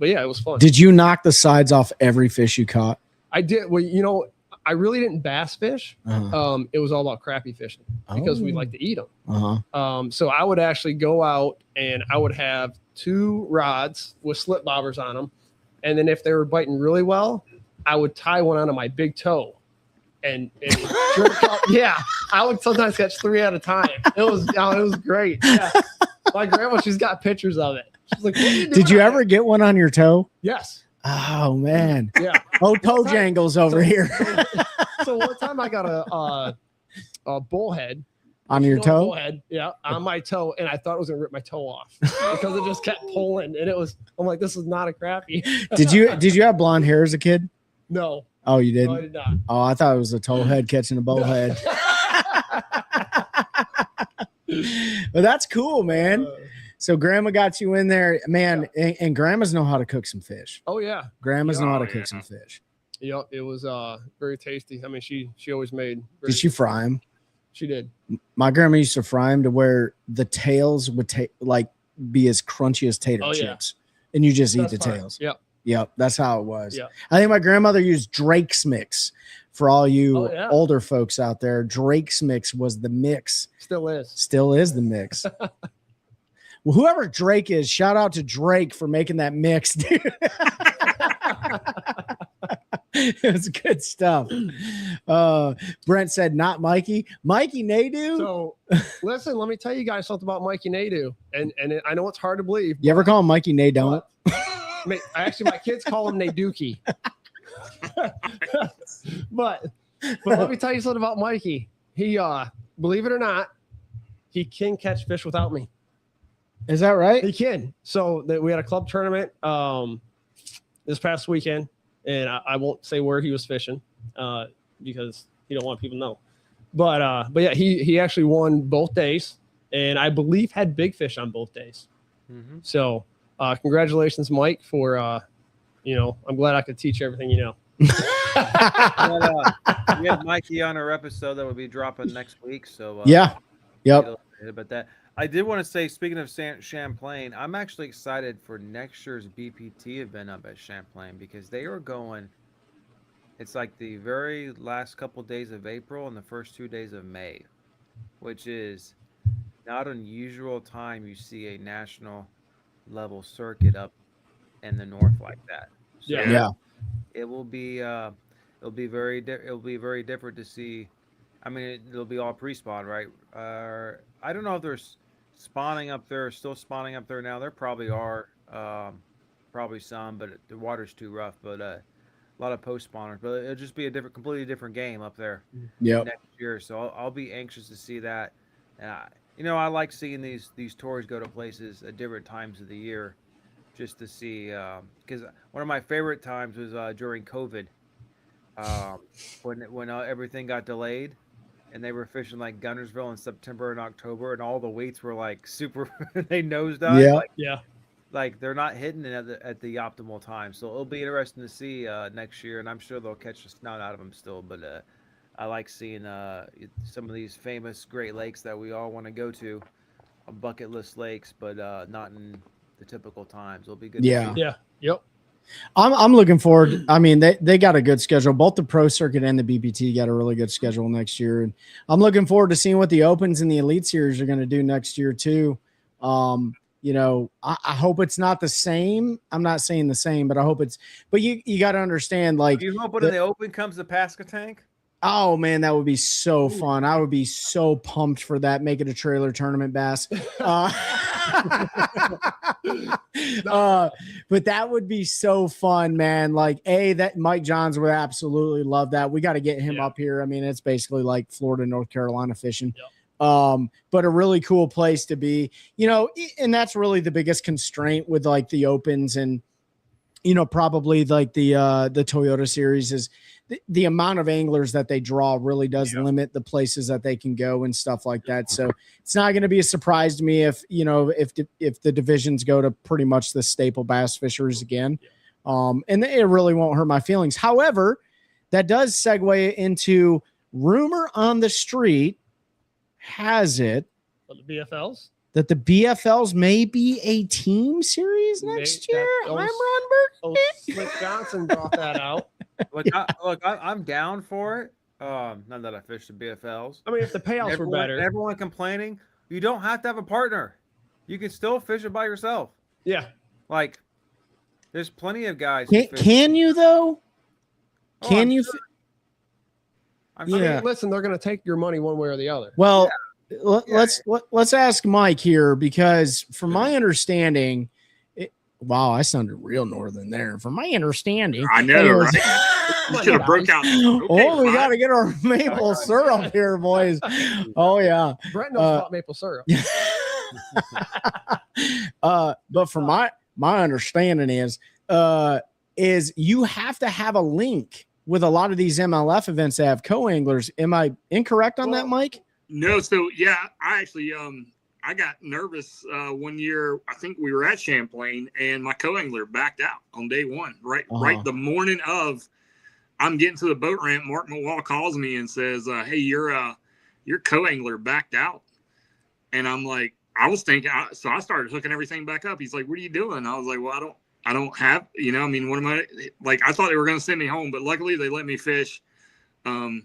yeah, it was fun. Did you knock the sides off every fish you caught? I did. Well, I really didn't bass fish. Uh-huh. It was all about crappie fishing because we like to eat them. Uh-huh. So I would actually go out and I would have 2 rods with slip bobbers on them. And then if they were biting really well, I would tie one onto my big toe and jerk out. Yeah, I would sometimes catch 3 at a time. It was great. Yeah. My grandma, she's got pictures of it. She's like, what are you doing? Did you ever get one on your toe? Yes. Oh man. Yeah. Oh, toe jangles over here. So one time I got a bullhead On your toe? Bullhead, yeah, on my toe, and I thought it was gonna rip my toe off because it just kept pulling, and I'm like, this is not a crappie. Did you have blonde hair as a kid? No. Oh, you didn't? No, I did not. Oh, I thought it was a towhead catching a bowhead. But that's cool, man. So grandma got you in there, man, and grandmas know how to cook some fish. Oh yeah, Grandmas know how to cook some fish. Yep, it was very tasty. I mean, she always made. Did she fry them? She did. My grandma used to fry them to where the tails would be as crunchy as tater chips, and you just eat the tails. Yep, that's how it was. Yep. I think my grandmother used Drake's mix. For all you older folks out there, Drake's mix was the mix. Still is the mix. Well, whoever Drake is, shout out to Drake for making that mix, dude. It was good stuff. Brent said, not Mikey. Mikey Nadeau. So listen, let me tell you guys something about Mikey Nadeau. And I know it's hard to believe. You ever call him Mikey Nadeau? Actually, my kids call him Naduki. but let me tell you something about Mikey. He believe it or not, he can catch fish without me. Is that right? He can. So we had a club tournament this past weekend, and I won't say where he was fishing because you don't want people to know. But yeah, he actually won both days, and I believe had big fish on both days. Mm-hmm. So congratulations, Mike, for I'm glad I could teach you everything you know. We had Mikey on our episode that will be dropping next week. So yeah, yep. About that, I did want to say, speaking of Champlain, I'm actually excited for next year's BPT event up at Champlain because they are going. It's like the very last couple days of April and the first 2 days of May, which is not unusual time you see a national level circuit up in the north like that. So yeah. It will be very different to see. I mean, it'll be all pre-spawn, right? I don't know if there's spawning up there, still spawning up there now. There probably are. probably some, but the water's too rough. But a lot of post spawners. But it'll just be a completely different game up there Yep. next year. So I'll be anxious to see that. And I like seeing these tours go to places at different times of the year, just to see. Because one of my favorite times was during COVID, when everything got delayed. And they were fishing like Gunnersville in September and October, and all the weights were like super. They nosedived. Yeah. Yeah. Like they're not hitting it at the optimal time. So it'll be interesting to see next year, and I'm sure they'll catch the snout out of them still. But I like seeing some of these famous Great Lakes that we all want to go to, bucket list lakes, but not in the typical times. It'll be good. Yeah. To see. Yeah. Yep. I'm looking forward. I mean, they got a good schedule. Both the pro circuit and the BPT got a really good schedule next year. And I'm looking forward to seeing what the opens and the elite series are going to do next year too. I hope it's not the same. I'm not saying the same, but I hope it's, but you got to understand, like, You hope when in the open comes the Pasca tank? oh man, that would be so fun. I would be so pumped for that. Make it a trailer tournament, Bass. But that would be so fun, man. Like, that Mike Johns would absolutely love that. We got to get him up here. I mean, it's basically like Florida, North Carolina fishing. Yep. But a really cool place to be, and that's really the biggest constraint with like the opens and, probably like the Toyota series is the amount of anglers that they draw really does limit the places that they can go and stuff like that. So it's not going to be a surprise to me if the divisions go to pretty much the staple bass fishers again. And it really won't hurt my feelings. However, that does segue into rumor on the street has it But the BFLs? that the BFLs may be a team series next year. I'm Ron Slick Johnson brought that out. Look, I'm down for it. Not that I fish the BFLs. I mean, if the payouts were better. Everyone complaining. You don't have to have a partner. You can still fish it by yourself. Yeah. Like, there's plenty of guys. who fish- Can you though? Oh, Can I'm you? sure. I'm I sure. mean, listen, they're going to take your money one way or the other. Well, let's ask Mike here because from my understanding, wow, I sounded real northern there. From my understanding, I know, anyways- right? You should have broke out. Oh, we got to get our maple syrup here, boys. Oh yeah, Brett knows about maple syrup. but from my understanding is you have to have a link with a lot of these MLF events that have co-anglers. Am I incorrect on that, Mike? No, so yeah, I actually I got nervous one year. I think we were at Champlain, and my co-angler backed out on day one. Right the morning of, I'm getting to the boat ramp. Mark McWall calls me and says, "Hey, your co-angler backed out." And I'm like, I was thinking, so I started hooking everything back up. He's like, "What are you doing?" I was like, "Well, I don't have, I mean, what am I like?" I thought they were going to send me home, but luckily they let me fish. I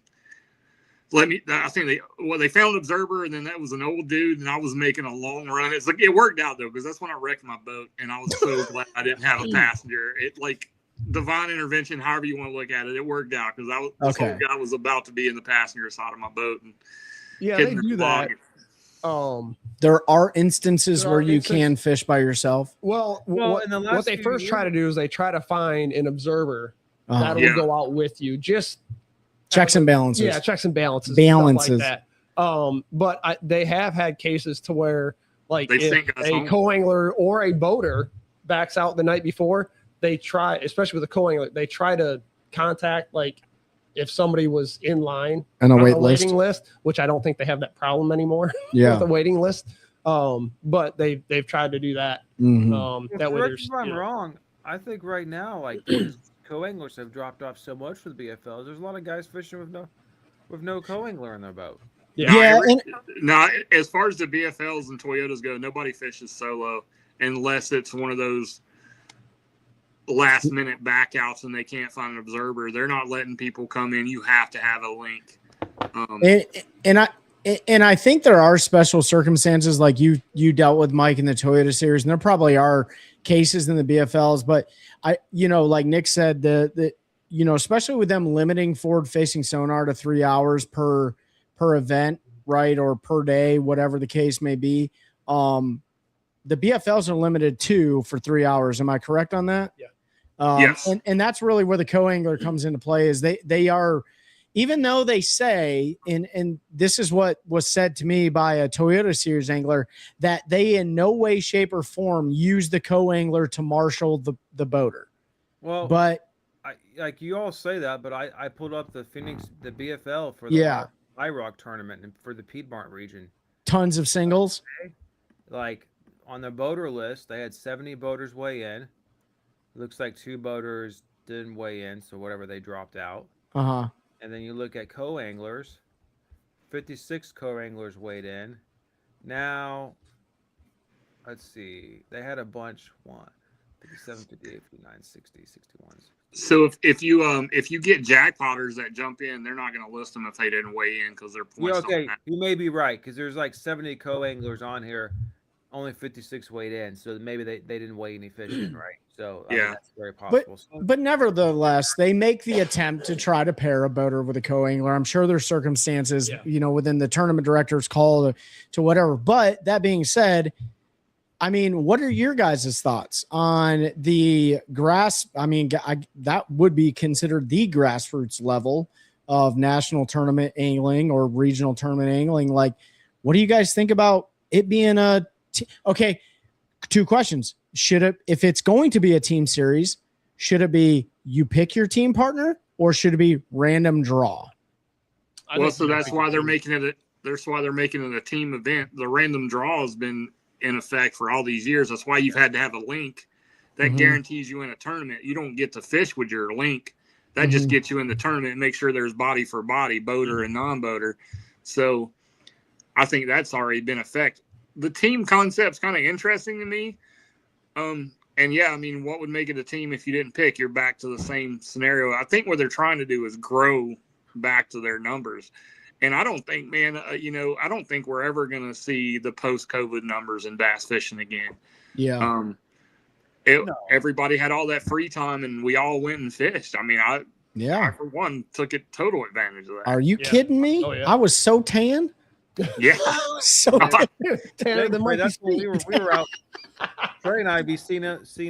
think they found an observer, and then that was an old dude, and I was making a long run. It's like, it worked out though, because that's when I wrecked my boat, and I was so glad I didn't have a passenger. It, like, divine intervention, however you want to look at it, it worked out, because this whole guy was about to be in the passenger side of my boat. And yeah, they do that. There are instances where you can fish by yourself. Well, what they first try to do is they try to find an observer that'll go out with you. Just checks and balances. Yeah, checks and balances. Stuff like that. But they have had cases to where, like, if a co-angler or a boater backs out the night before, they try, especially with a co-angler, they try to contact, like, if somebody was in line on a waiting list, which I don't think they have that problem anymore with the waiting list. But they've tried to do that. Mm-hmm. That way, if I'm wrong, I think right now, like, co-anglers have dropped off so much for the BFLs. There's a lot of guys fishing with no co-angler in their boat. No, as far as the BFLs and Toyotas go, nobody fishes solo unless it's one of those last minute backouts and they can't find an observer. They're not letting people come in. You have to have a link. And I think there are special circumstances, like you dealt with, Mike, in the Toyota series, and there probably are cases in the BFLs, but like Nick said, especially with them limiting forward facing sonar to 3 hours per event, right? Or per day, whatever the case may be. the BFLs are limited to for 3 hours. Am I correct on that? Yeah. Yes. And that's really where the co-angler comes into play. Is they are, even though they say, and this is what was said to me by a Toyota Series angler, that they in no way, shape, or form use the co-angler to marshal the boater. Well, But like you all say that, but I pulled up the BFL for the IROC tournament and for the Piedmont region. tons of singles. Like on the boater list, they had 70 boaters weigh in. Looks like 2 boaters didn't weigh in, so whatever, they dropped out. Uh-huh. And then you look at co-anglers, 56 co-anglers weighed in. Now, let's see, they had a bunch, 57, 58, 59, 60, 61. So if you get jackpotters that jump in, they're not going to list them if they didn't weigh in because their points. Yeah, okay, don't you may be right because there's like 70 co-anglers on here, only 56 weighed in, so maybe they didn't weigh any fish in, right? So I mean, Yeah. that's very possible. But nevertheless, they make the attempt to try to pair a boater with a co-angler. I'm sure there's circumstances, within the tournament director's call to whatever. But that being said, I mean, what are your guys' thoughts on the grass? I mean, that would be considered the grassroots level of national tournament angling or regional tournament angling. Like, what do you guys think about it being okay? 2 questions. Should it, if it's going to be a team series, should it be you pick your team partner or should it be random draw? Well, so that's why they're making it. That's why they're making it a team event. The random draw has been in effect for all these years. That's why you've had to have a link that guarantees you in a tournament. You don't get to fish with your link. That just gets you in the tournament and make sure there's body for body, boater and non-boater. So I think that's already been effect. The team concept's kind of interesting to me. And yeah, I mean, what would make it a team if you didn't pick? You're back to the same scenario. I think what they're trying to do is grow back to their numbers. And I don't think, man, I don't think we're ever going to see the post-COVID numbers in bass fishing again. Yeah. Everybody had all that free time and we all went and fished. I mean, I for one, took it total advantage of that. Are you kidding me? Oh, yeah. I was so tan. Yeah. So Tanner, that's when we were out. Trey and I be seeing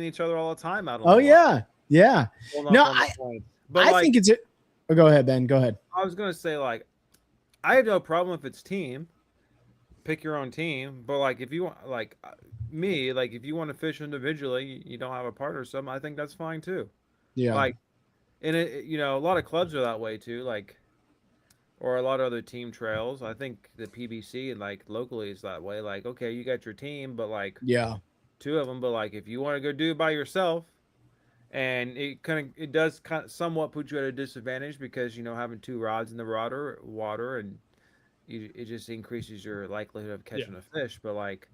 each other all the time out on Oh the yeah. water. No, On the plane. But I like, think it's it. Oh, go ahead, Ben. Go ahead. I was gonna say, like, I have no problem if it's team. Pick your own team, but like if you want, like me, like if you want to fish individually, you don't have a partner or something. I think that's fine too. Yeah. Like, and a lot of clubs are that way too. Like, or a lot of other team trails. I think the PBC and like locally is that way. Like, okay, you got your team, but like 2 of them. But like, if you want to go do it by yourself, and it does kind of somewhat put you at a disadvantage because having 2 rods in the water and it just increases your likelihood of catching a fish. But like,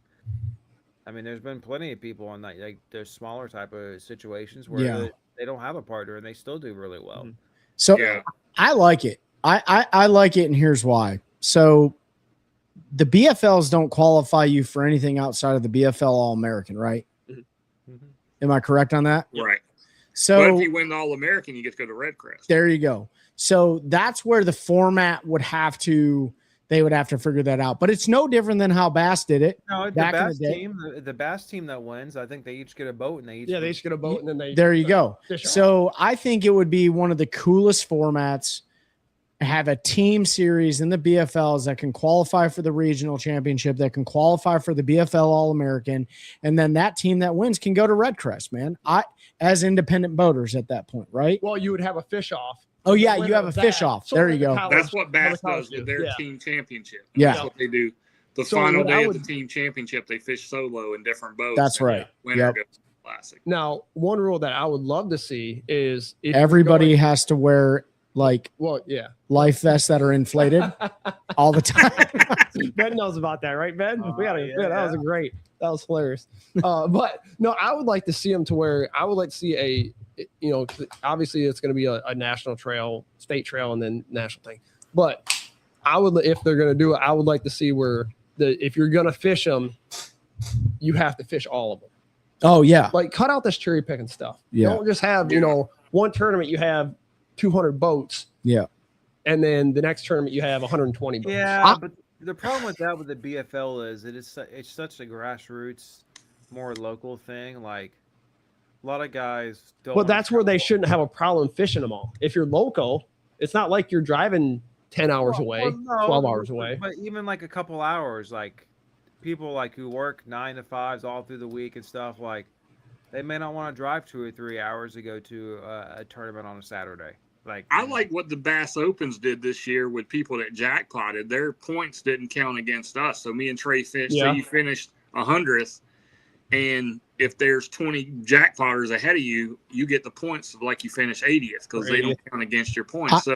I mean, there's been plenty of people on that, like there's smaller type of situations where they don't have a partner and they still do really well. So I like it. I like it, and here's why. So the BFLs don't qualify you for anything outside of the BFL All-American, right? Am I correct on that? Right. So but if you win the All-American, you get to go to Red Crest. There you go. So that's where the format would have to figure that out. But it's no different than how Bass did it. No, the back Bass in the day. team, the Bass team that wins, I think they each get a boat and they each they each get a boat and then they. There you go. fish off. So I think it would be one of the coolest formats. Have a team series in the BFLs that can qualify for the regional championship, that can qualify for the BFL All-American, and then that team that wins can go to Red Crest, man. As independent boaters at that point, right? Well, you would have a fish off. Oh yeah, The you have winner a of fish that. off. So There like you the go. college- That's what Bass how the does with college their do. team championship. Yeah. That's what they do. The So final what I day of would- the team championship, they fish solo in different boats. That's and right. the winner Yep. goes to the Classic. Now, one rule that I would love to see is if you're Everybody going- has to wear like well, yeah. life vests that are inflated all the time. Ben knows about that, right, Ben? Oh, we got yeah. that was great. That was hilarious. But no, I would like to see them to where I would like to see obviously it's going to be a national trail, state trail, and then national thing. But I would, if they're going to do it, I would like to see where if you're going to fish them, you have to fish all of them. Oh yeah. Like cut out this cherry picking stuff. Yeah. Don't just have one tournament you have 200 boats. Yeah. And then the next tournament you have 120 boats. Yeah, but the problem with that with the BFL is it's such a grassroots more local thing. Like a lot of guys don't. But wanna that's where they travel. shouldn't have a problem fishing them all. If you're local, it's not like you're driving 10 hours away, no, 12 hours away. But even like a couple hours, like people like who work 9 to 5s all through the week and stuff, like they may not want to drive 2 or 3 hours to go to a tournament on a Saturday. Like I like what the Bass Opens did this year with people that jackpotted. Their points didn't count against us. So me and Trey fished. Yeah. So you finished 100th, and if there's 20 jackpotters ahead of you, you get the points of like you finish 80th because they don't count against your points. So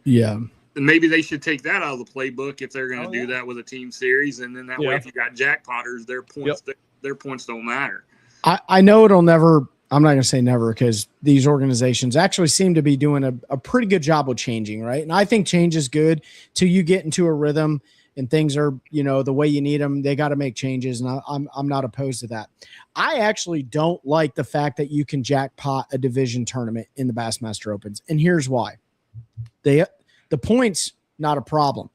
Yeah. maybe they should take that out of the playbook if they're going to do that with a team series, and then that way, if you got jackpotters, their points don't matter. I know it'll never, I'm not going to say never, because these organizations actually seem to be doing a pretty good job with changing, right? And I think change is good till you get into a rhythm and things are, the way you need them. They got to make changes, and I'm not opposed to that. I actually don't like the fact that you can jackpot a division tournament in the Bassmaster Opens, and here's why. The points, not a problem.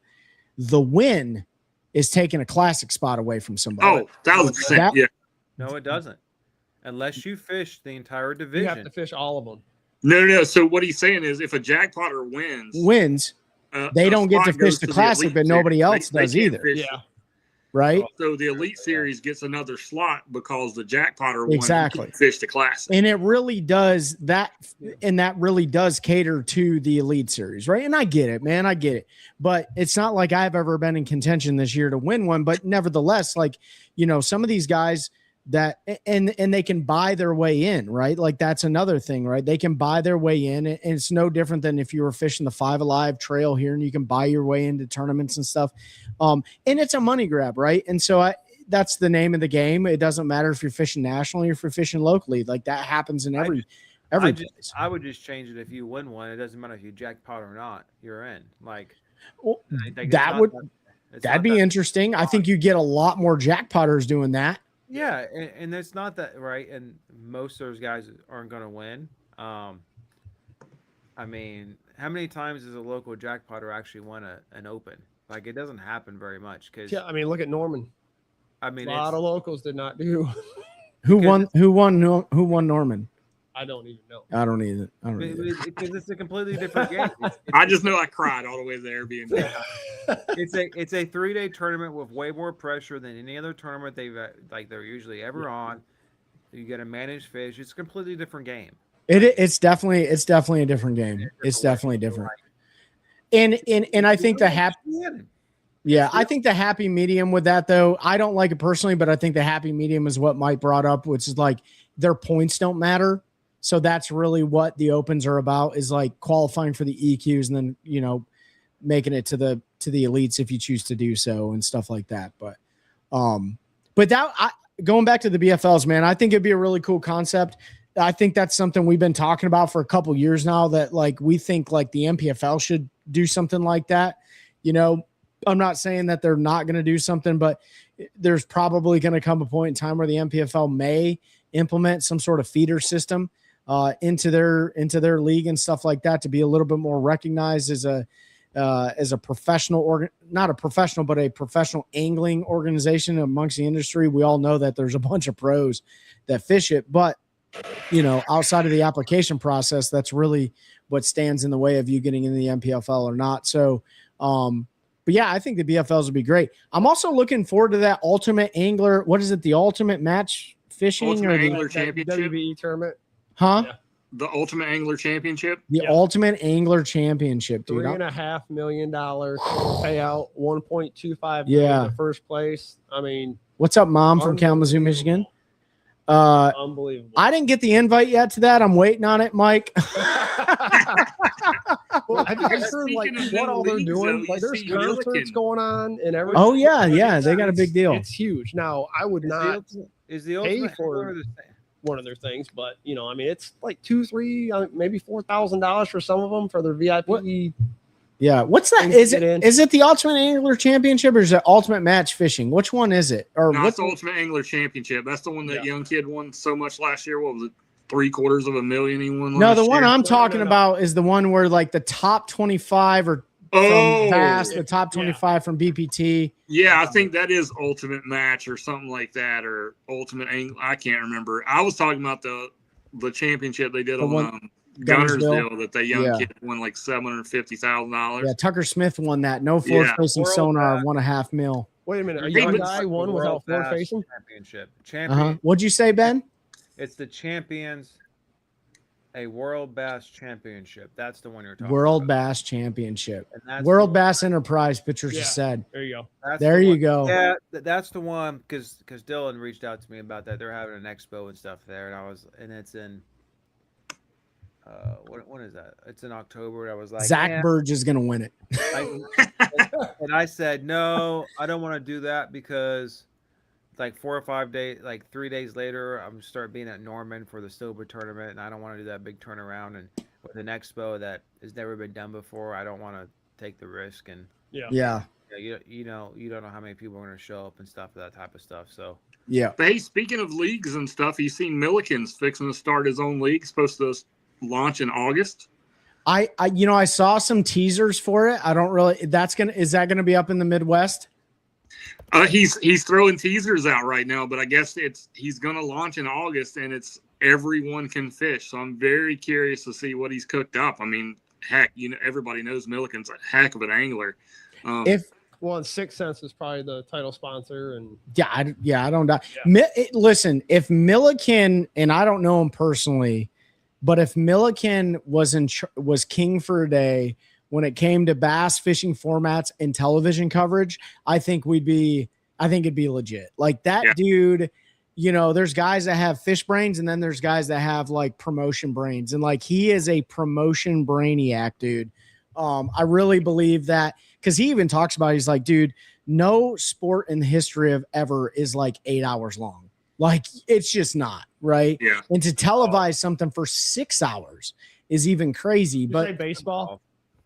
The win is taking a classic spot away from somebody. Oh, 1,000%. Yeah. no, it doesn't. Unless you fish the entire division. You have to fish all of them. No. So what he's saying is, if a jackpotter wins, they don't get to spot fish goes the to classic, Elite but nobody Series. else They does can't either. fish. Yeah. Right? So the Elite Series gets another slot because the jackpotter won. Exactly. He fished the classic. And it really does that. And that really does cater to the Elite Series, right? And I get it, man. I get it. But it's not like I've ever been in contention this year to win one. But nevertheless, like, some of these guys that, and they can buy their way in, right? Like that's another thing, right? They can buy their way in. And it's no different than if you were fishing the Five Alive trail here and you can buy your way into tournaments and stuff. And it's a money grab, right? And so that's the name of the game. It doesn't matter if you're fishing nationally or if you're fishing locally. Like that happens in every place. I would just change it if you win one. It doesn't matter if you jackpot or not. You're in. Like Well, like, that'd be interesting. I think you get a lot more jackpotters doing that. Yeah, and it's not that right. And most of those guys aren't going to win. I mean, how many times does a local jackpotter actually win an open? Like it doesn't happen very much. Because Yeah, I mean, look at Norman. I mean, A lot of locals did not do. Who won Norman? I don't even know. I don't either. because it's a completely different game. I just know I cried all the way there being there. It's a 3-day tournament with way more pressure than any other tournament they're usually ever on. You got to manage fish. It's a completely different game. It's definitely a different game. It's definitely different. And I think the I think the happy medium with that though, I don't like it personally, but I think the happy medium is what Mike brought up, which is like their points don't matter. So that's really what the opens are about, is like qualifying for the EQs and then, making it to the elites if you choose to do so and stuff like that. But going back to the BFLs, man, I think it'd be a really cool concept. I think that's something we've been talking about for a couple years now, that like, we think like the MPFL should do something like that. I'm not saying that they're not going to do something, but there's probably going to come a point in time where the MPFL may implement some sort of feeder system into their league and stuff like that, to be a little bit more recognized as a professional not a professional, but a professional angling organization amongst the industry. We all know that there's a bunch of pros that fish it, but outside of the application process, that's really what stands in the way of you getting into the MPFL or not. So, but yeah, I think the BFLs would be great. I'm also looking forward to that Ultimate Angler. What is it? The Ultimate Match Fishing Ultimate or the Angler Championship? WBE tournament. Huh? Yeah. The Ultimate Angler Championship? The Ultimate Angler Championship, dude. $3.5 million payout, 1.25 Yeah. the first place. I mean, What's up, Mom from Kalamazoo, Michigan? Unbelievable. I didn't get the invite yet to that. I'm waiting on it, Mike. Well, have you guys heard like Speaking of what all they're leagues, doing? though, Like you there's see concerts Milliken. going on and everything. Oh yeah, they got a big deal. It's huge. Now I would not Is the pay ultimate for Angler the same? one of their things, but I mean, it's like $2,000, $3,000, maybe $4,000 for some of them for their VIP. Yeah, what's that? Things Is to get in. it the Ultimate Angler Championship or is it Ultimate Match Fishing? Which one is it? Or No, what? it's the Ultimate Angler Championship. That's the one that young kid won so much last year. What was it? $750,000 he won. No, last the one year? I'm talking about is the one where like the top 25 or from Bass, the top 25 from BPT. Yeah, I think that is Ultimate Match or something like that, or Ultimate Angle. I can't remember. I was talking about the championship they did on Gunnersville that young kid won like $750,000. Yeah, Tucker Smith won that. No forward facing sonar, $1.5 million. Wait a minute, a young guy won without forward facing championship. What'd you say, Ben? It's the Champions. A World Bass Championship. That's the one you're talking World about. Bass Championship. And World Bass Enterprise, Pitcher just said. There you go. That's there the you one. go. Yeah, that's the one because Dylan reached out to me about that. They're having an expo and stuff there, and it's in when is that? It's in October. I was like, Zach Burge is gonna win it. And I said, no, I don't want to do that because like 4 or 5 days, like 3 days later, I'm start being at Norman for the Stober tournament, and I don't want to do that big turnaround and with an expo that has never been done before. I don't want to take the risk, and you don't know how many people are going to show up and stuff, that type of stuff. So yeah. But hey, speaking of leagues and stuff, you seen Milliken's fixing to start his own league, supposed to launch in August. I saw some teasers for it. I don't really. Is that gonna be up in the Midwest? He's throwing teasers out right now, but I guess he's going to launch in August, and it's everyone can fish. So I'm very curious to see what he's cooked up. I mean, heck, everybody knows Milliken's a heck of an angler. And Sixth Sense is probably the title sponsor, and I don't doubt. Yeah. Listen, if Milliken, and I don't know him personally, but if Milliken was king for a day when it came to bass fishing formats and television coverage, I think it'd be legit. Like that dude, there's guys that have fish brains and then there's guys that have like promotion brains. And like, he is a promotion brainiac, dude. I really believe that because he even talks about, he's like, dude, no sport in the history of ever is like 8 hours long. Like it's just not right. Yeah. And to televise something for 6 hours is even crazy. You but say baseball.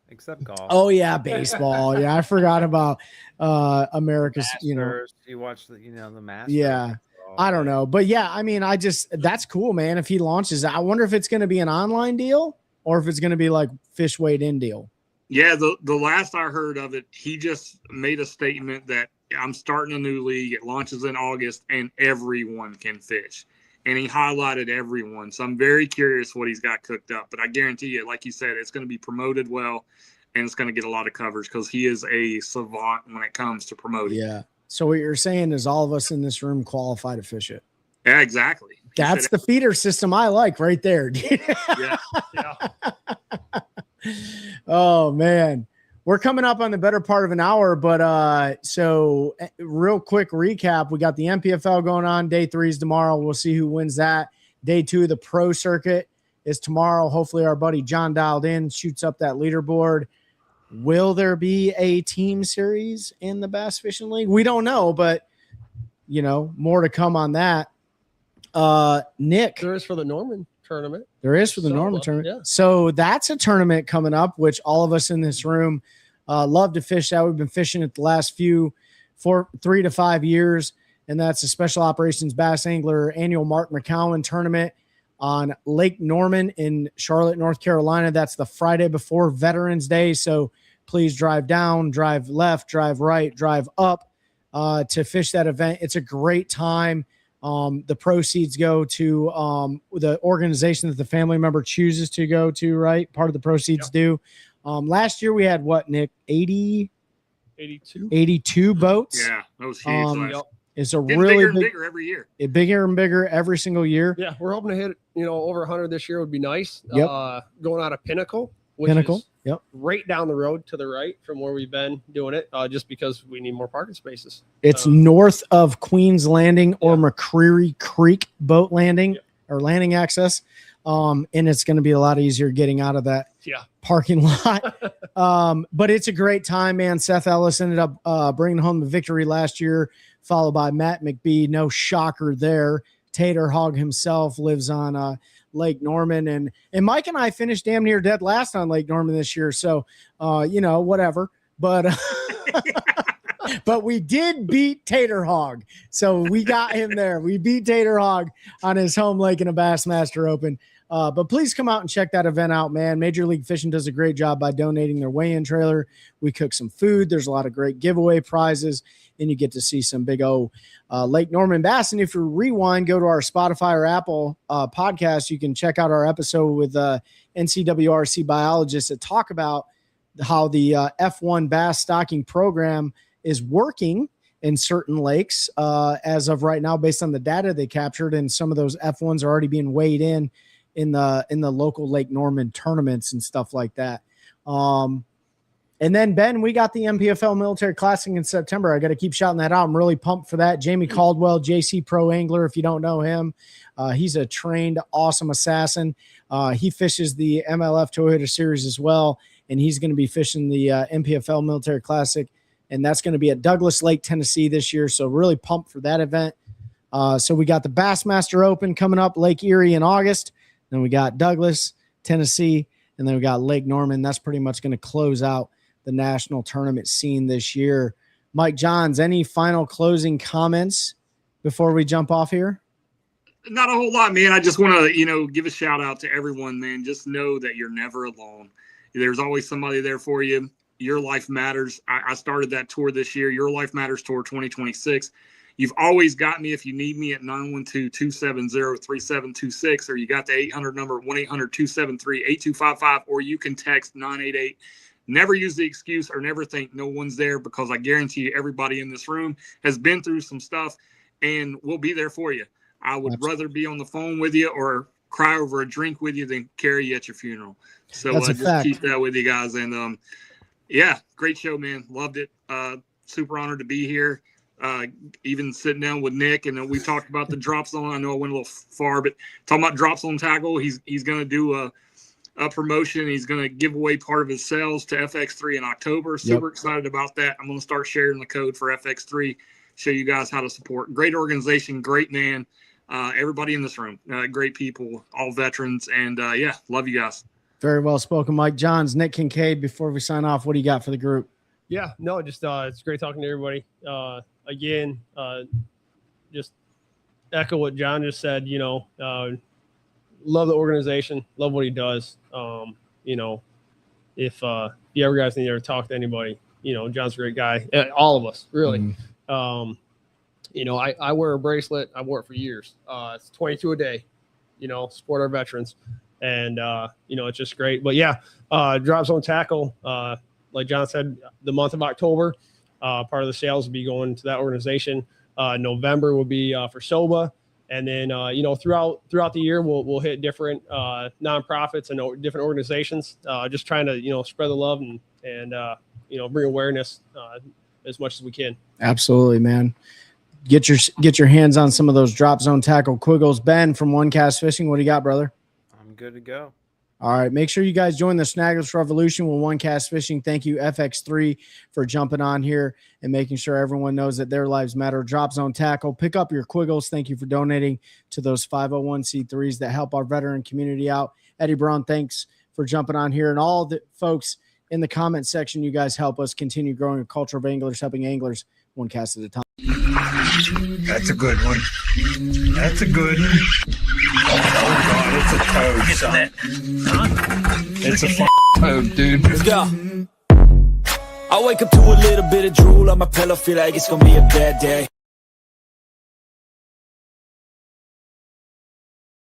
Except golf. Oh yeah, baseball. Yeah, I forgot about America's. Masters. You watch the Masters. Yeah, I don't know, but yeah, I mean, that's cool, man. If he launches, I wonder if it's going to be an online deal or if it's going to be like fish weighed in deal. Yeah, the last I heard of it, he just made a statement that I'm starting a new league. It launches in August, and everyone can fish. And he highlighted everyone. So I'm very curious what he's got cooked up. But I guarantee you, like you said, it's going to be promoted well, and it's going to get a lot of coverage because he is a savant when it comes to promoting. Yeah. So what you're saying is all of us in this room qualify to fish it. Yeah, exactly. That's the feeder system I like right there. Yeah. Oh, man. We're coming up on the better part of an hour, but so real quick recap. We got the MPFL going on. Day 3 is tomorrow. We'll see who wins that. Day 2 of the pro circuit is tomorrow. Hopefully our buddy John dialed in, shoots up that leaderboard. Will there be a team series in the Bass Fishing League? We don't know, but more to come on that. Nick. There is for the Norman tournament. There is for the Norman tournament. Yeah. So that's a tournament coming up, which all of us in this room love to fish that. We've been fishing it the last 3 to 5 years, and that's a Special Operations Bass Angler annual Mark McCowan tournament on Lake Norman in Charlotte, North Carolina. That's the Friday before Veterans Day. So please drive down, drive left, drive right, drive up to fish that event. It's a great time. The proceeds go to the organization that the family member chooses to go to, right? Part of the proceeds do. Last year we had what, Nick? 82 boats. Yeah, that was huge. It's a getting really bigger every year. Bigger and bigger every single year. Yeah, we're hoping to hit over 100 this year would be nice. Yep. Going out of Pinnacle, which is right down the road to the right from where we've been doing it, just because we need more parking spaces. It's north of Queens Landing or McCreary Creek boat landing or landing access. And it's going to be a lot easier getting out of that parking lot. But it's a great time, man. Seth Ellis ended up bringing home the victory last year, followed by Matt McBee. No shocker there. Tater Hog himself lives on Lake Norman, and Mike and I finished damn near dead last on Lake Norman this year. So, whatever, but, but we did beat Tater Hog. So we got him there. We beat Tater Hog on his home lake in a Bassmaster Open. But please come out and check that event out, man. Major League Fishing does a great job by donating their weigh-in trailer. We cook some food. There's a lot of great giveaway prizes, and you get to see some big Lake Norman bass. And if you rewind, go to our Spotify or Apple podcast, you can check out our episode with NCWRC biologists that talk about how the F1 bass stocking program is working in certain lakes as of right now, based on the data they captured. And some of those F1s are already being weighed in the local Lake Norman tournaments and stuff like that. And then, Ben, we got the MPFL Military Classic in September. I got to keep shouting that out. I'm really pumped for that. Jamie Caldwell, JC Pro Angler, if you don't know him, he's a trained, awesome assassin. He fishes the MLF Toyota Series as well, and he's going to be fishing the MPFL Military Classic, and that's going to be at Douglas Lake, Tennessee this year, so really pumped for that event. So we got the Bassmaster Open coming up, Lake Erie in August. Then we got Douglas, Tennessee, and then we got Lake Norman. That's pretty much going to close out the national tournament scene this year. Mike Johns, any final closing comments before we jump off here? Not a whole lot, man. I just want to, give a shout out to everyone, man. Just know that you're never alone. There's always somebody there for you. Your life matters. I started that tour this year, Your Life Matters Tour 2026. You've always got me if you need me at 912-270-3726, or you got the 800 number, 1-800-273-8255, or you can text 988. Never use the excuse or never think no one's there, because I guarantee you everybody in this room has been through some stuff, and we'll be there for you. I would rather be on the phone with you or cry over a drink with you than carry you at your funeral. So just keep that with you guys. And yeah, great show, man. Loved it. Super honored to be here. Even sitting down with Nick, and we talked about the drop zone. I know I went a little far, but talking about drop zone tackle, he's going to do a promotion. He's going to give away part of his sales to FX3 in October. Super excited about that. I'm going to start sharing the code for FX3, show you guys how to support. Great organization, great man. Everybody in this room, great people, all veterans, and yeah, love you guys. Very well spoken, Mike Johns. Nick Kincaid, before we sign off, what do you got for the group? Yeah, no, just it's great talking to everybody. Again, just echo what John just said. Love the organization, love what he does. If you ever guys need to talk to anybody, John's a great guy. All of us, really. I wear a bracelet. I wore it for years. It's 22 a day. Support our veterans, and it's just great. But yeah, drop zone tackle. Like John said, the month of October, part of the sales will be going to that organization. November will be for SOBA. And then, throughout the year, we'll hit different nonprofits and different organizations, just trying to, spread the love and bring awareness as much as we can. Absolutely, man. Get your hands on some of those drop zone tackle quiggles. Ben from One Cast Fishing, what do you got, brother? I'm good to go. All right, make sure you guys join the Snaggers Revolution with One Cast Fishing. Thank you, FX3, for jumping on here and making sure everyone knows that their lives matter. Drop Zone Tackle, pick up your quiggles. Thank you for donating to those 501c3s that help our veteran community out. Eddie Brown, thanks for jumping on here. And all the folks in the comment section, you guys help us continue growing a culture of anglers, helping anglers one cast at a time. That's a good one. That's a good one. Oh, God, it's a toad, son. It's a toad, dude. Let's go. I wake up to a little bit of drool on my pillow, feel like it's gonna be a bad day.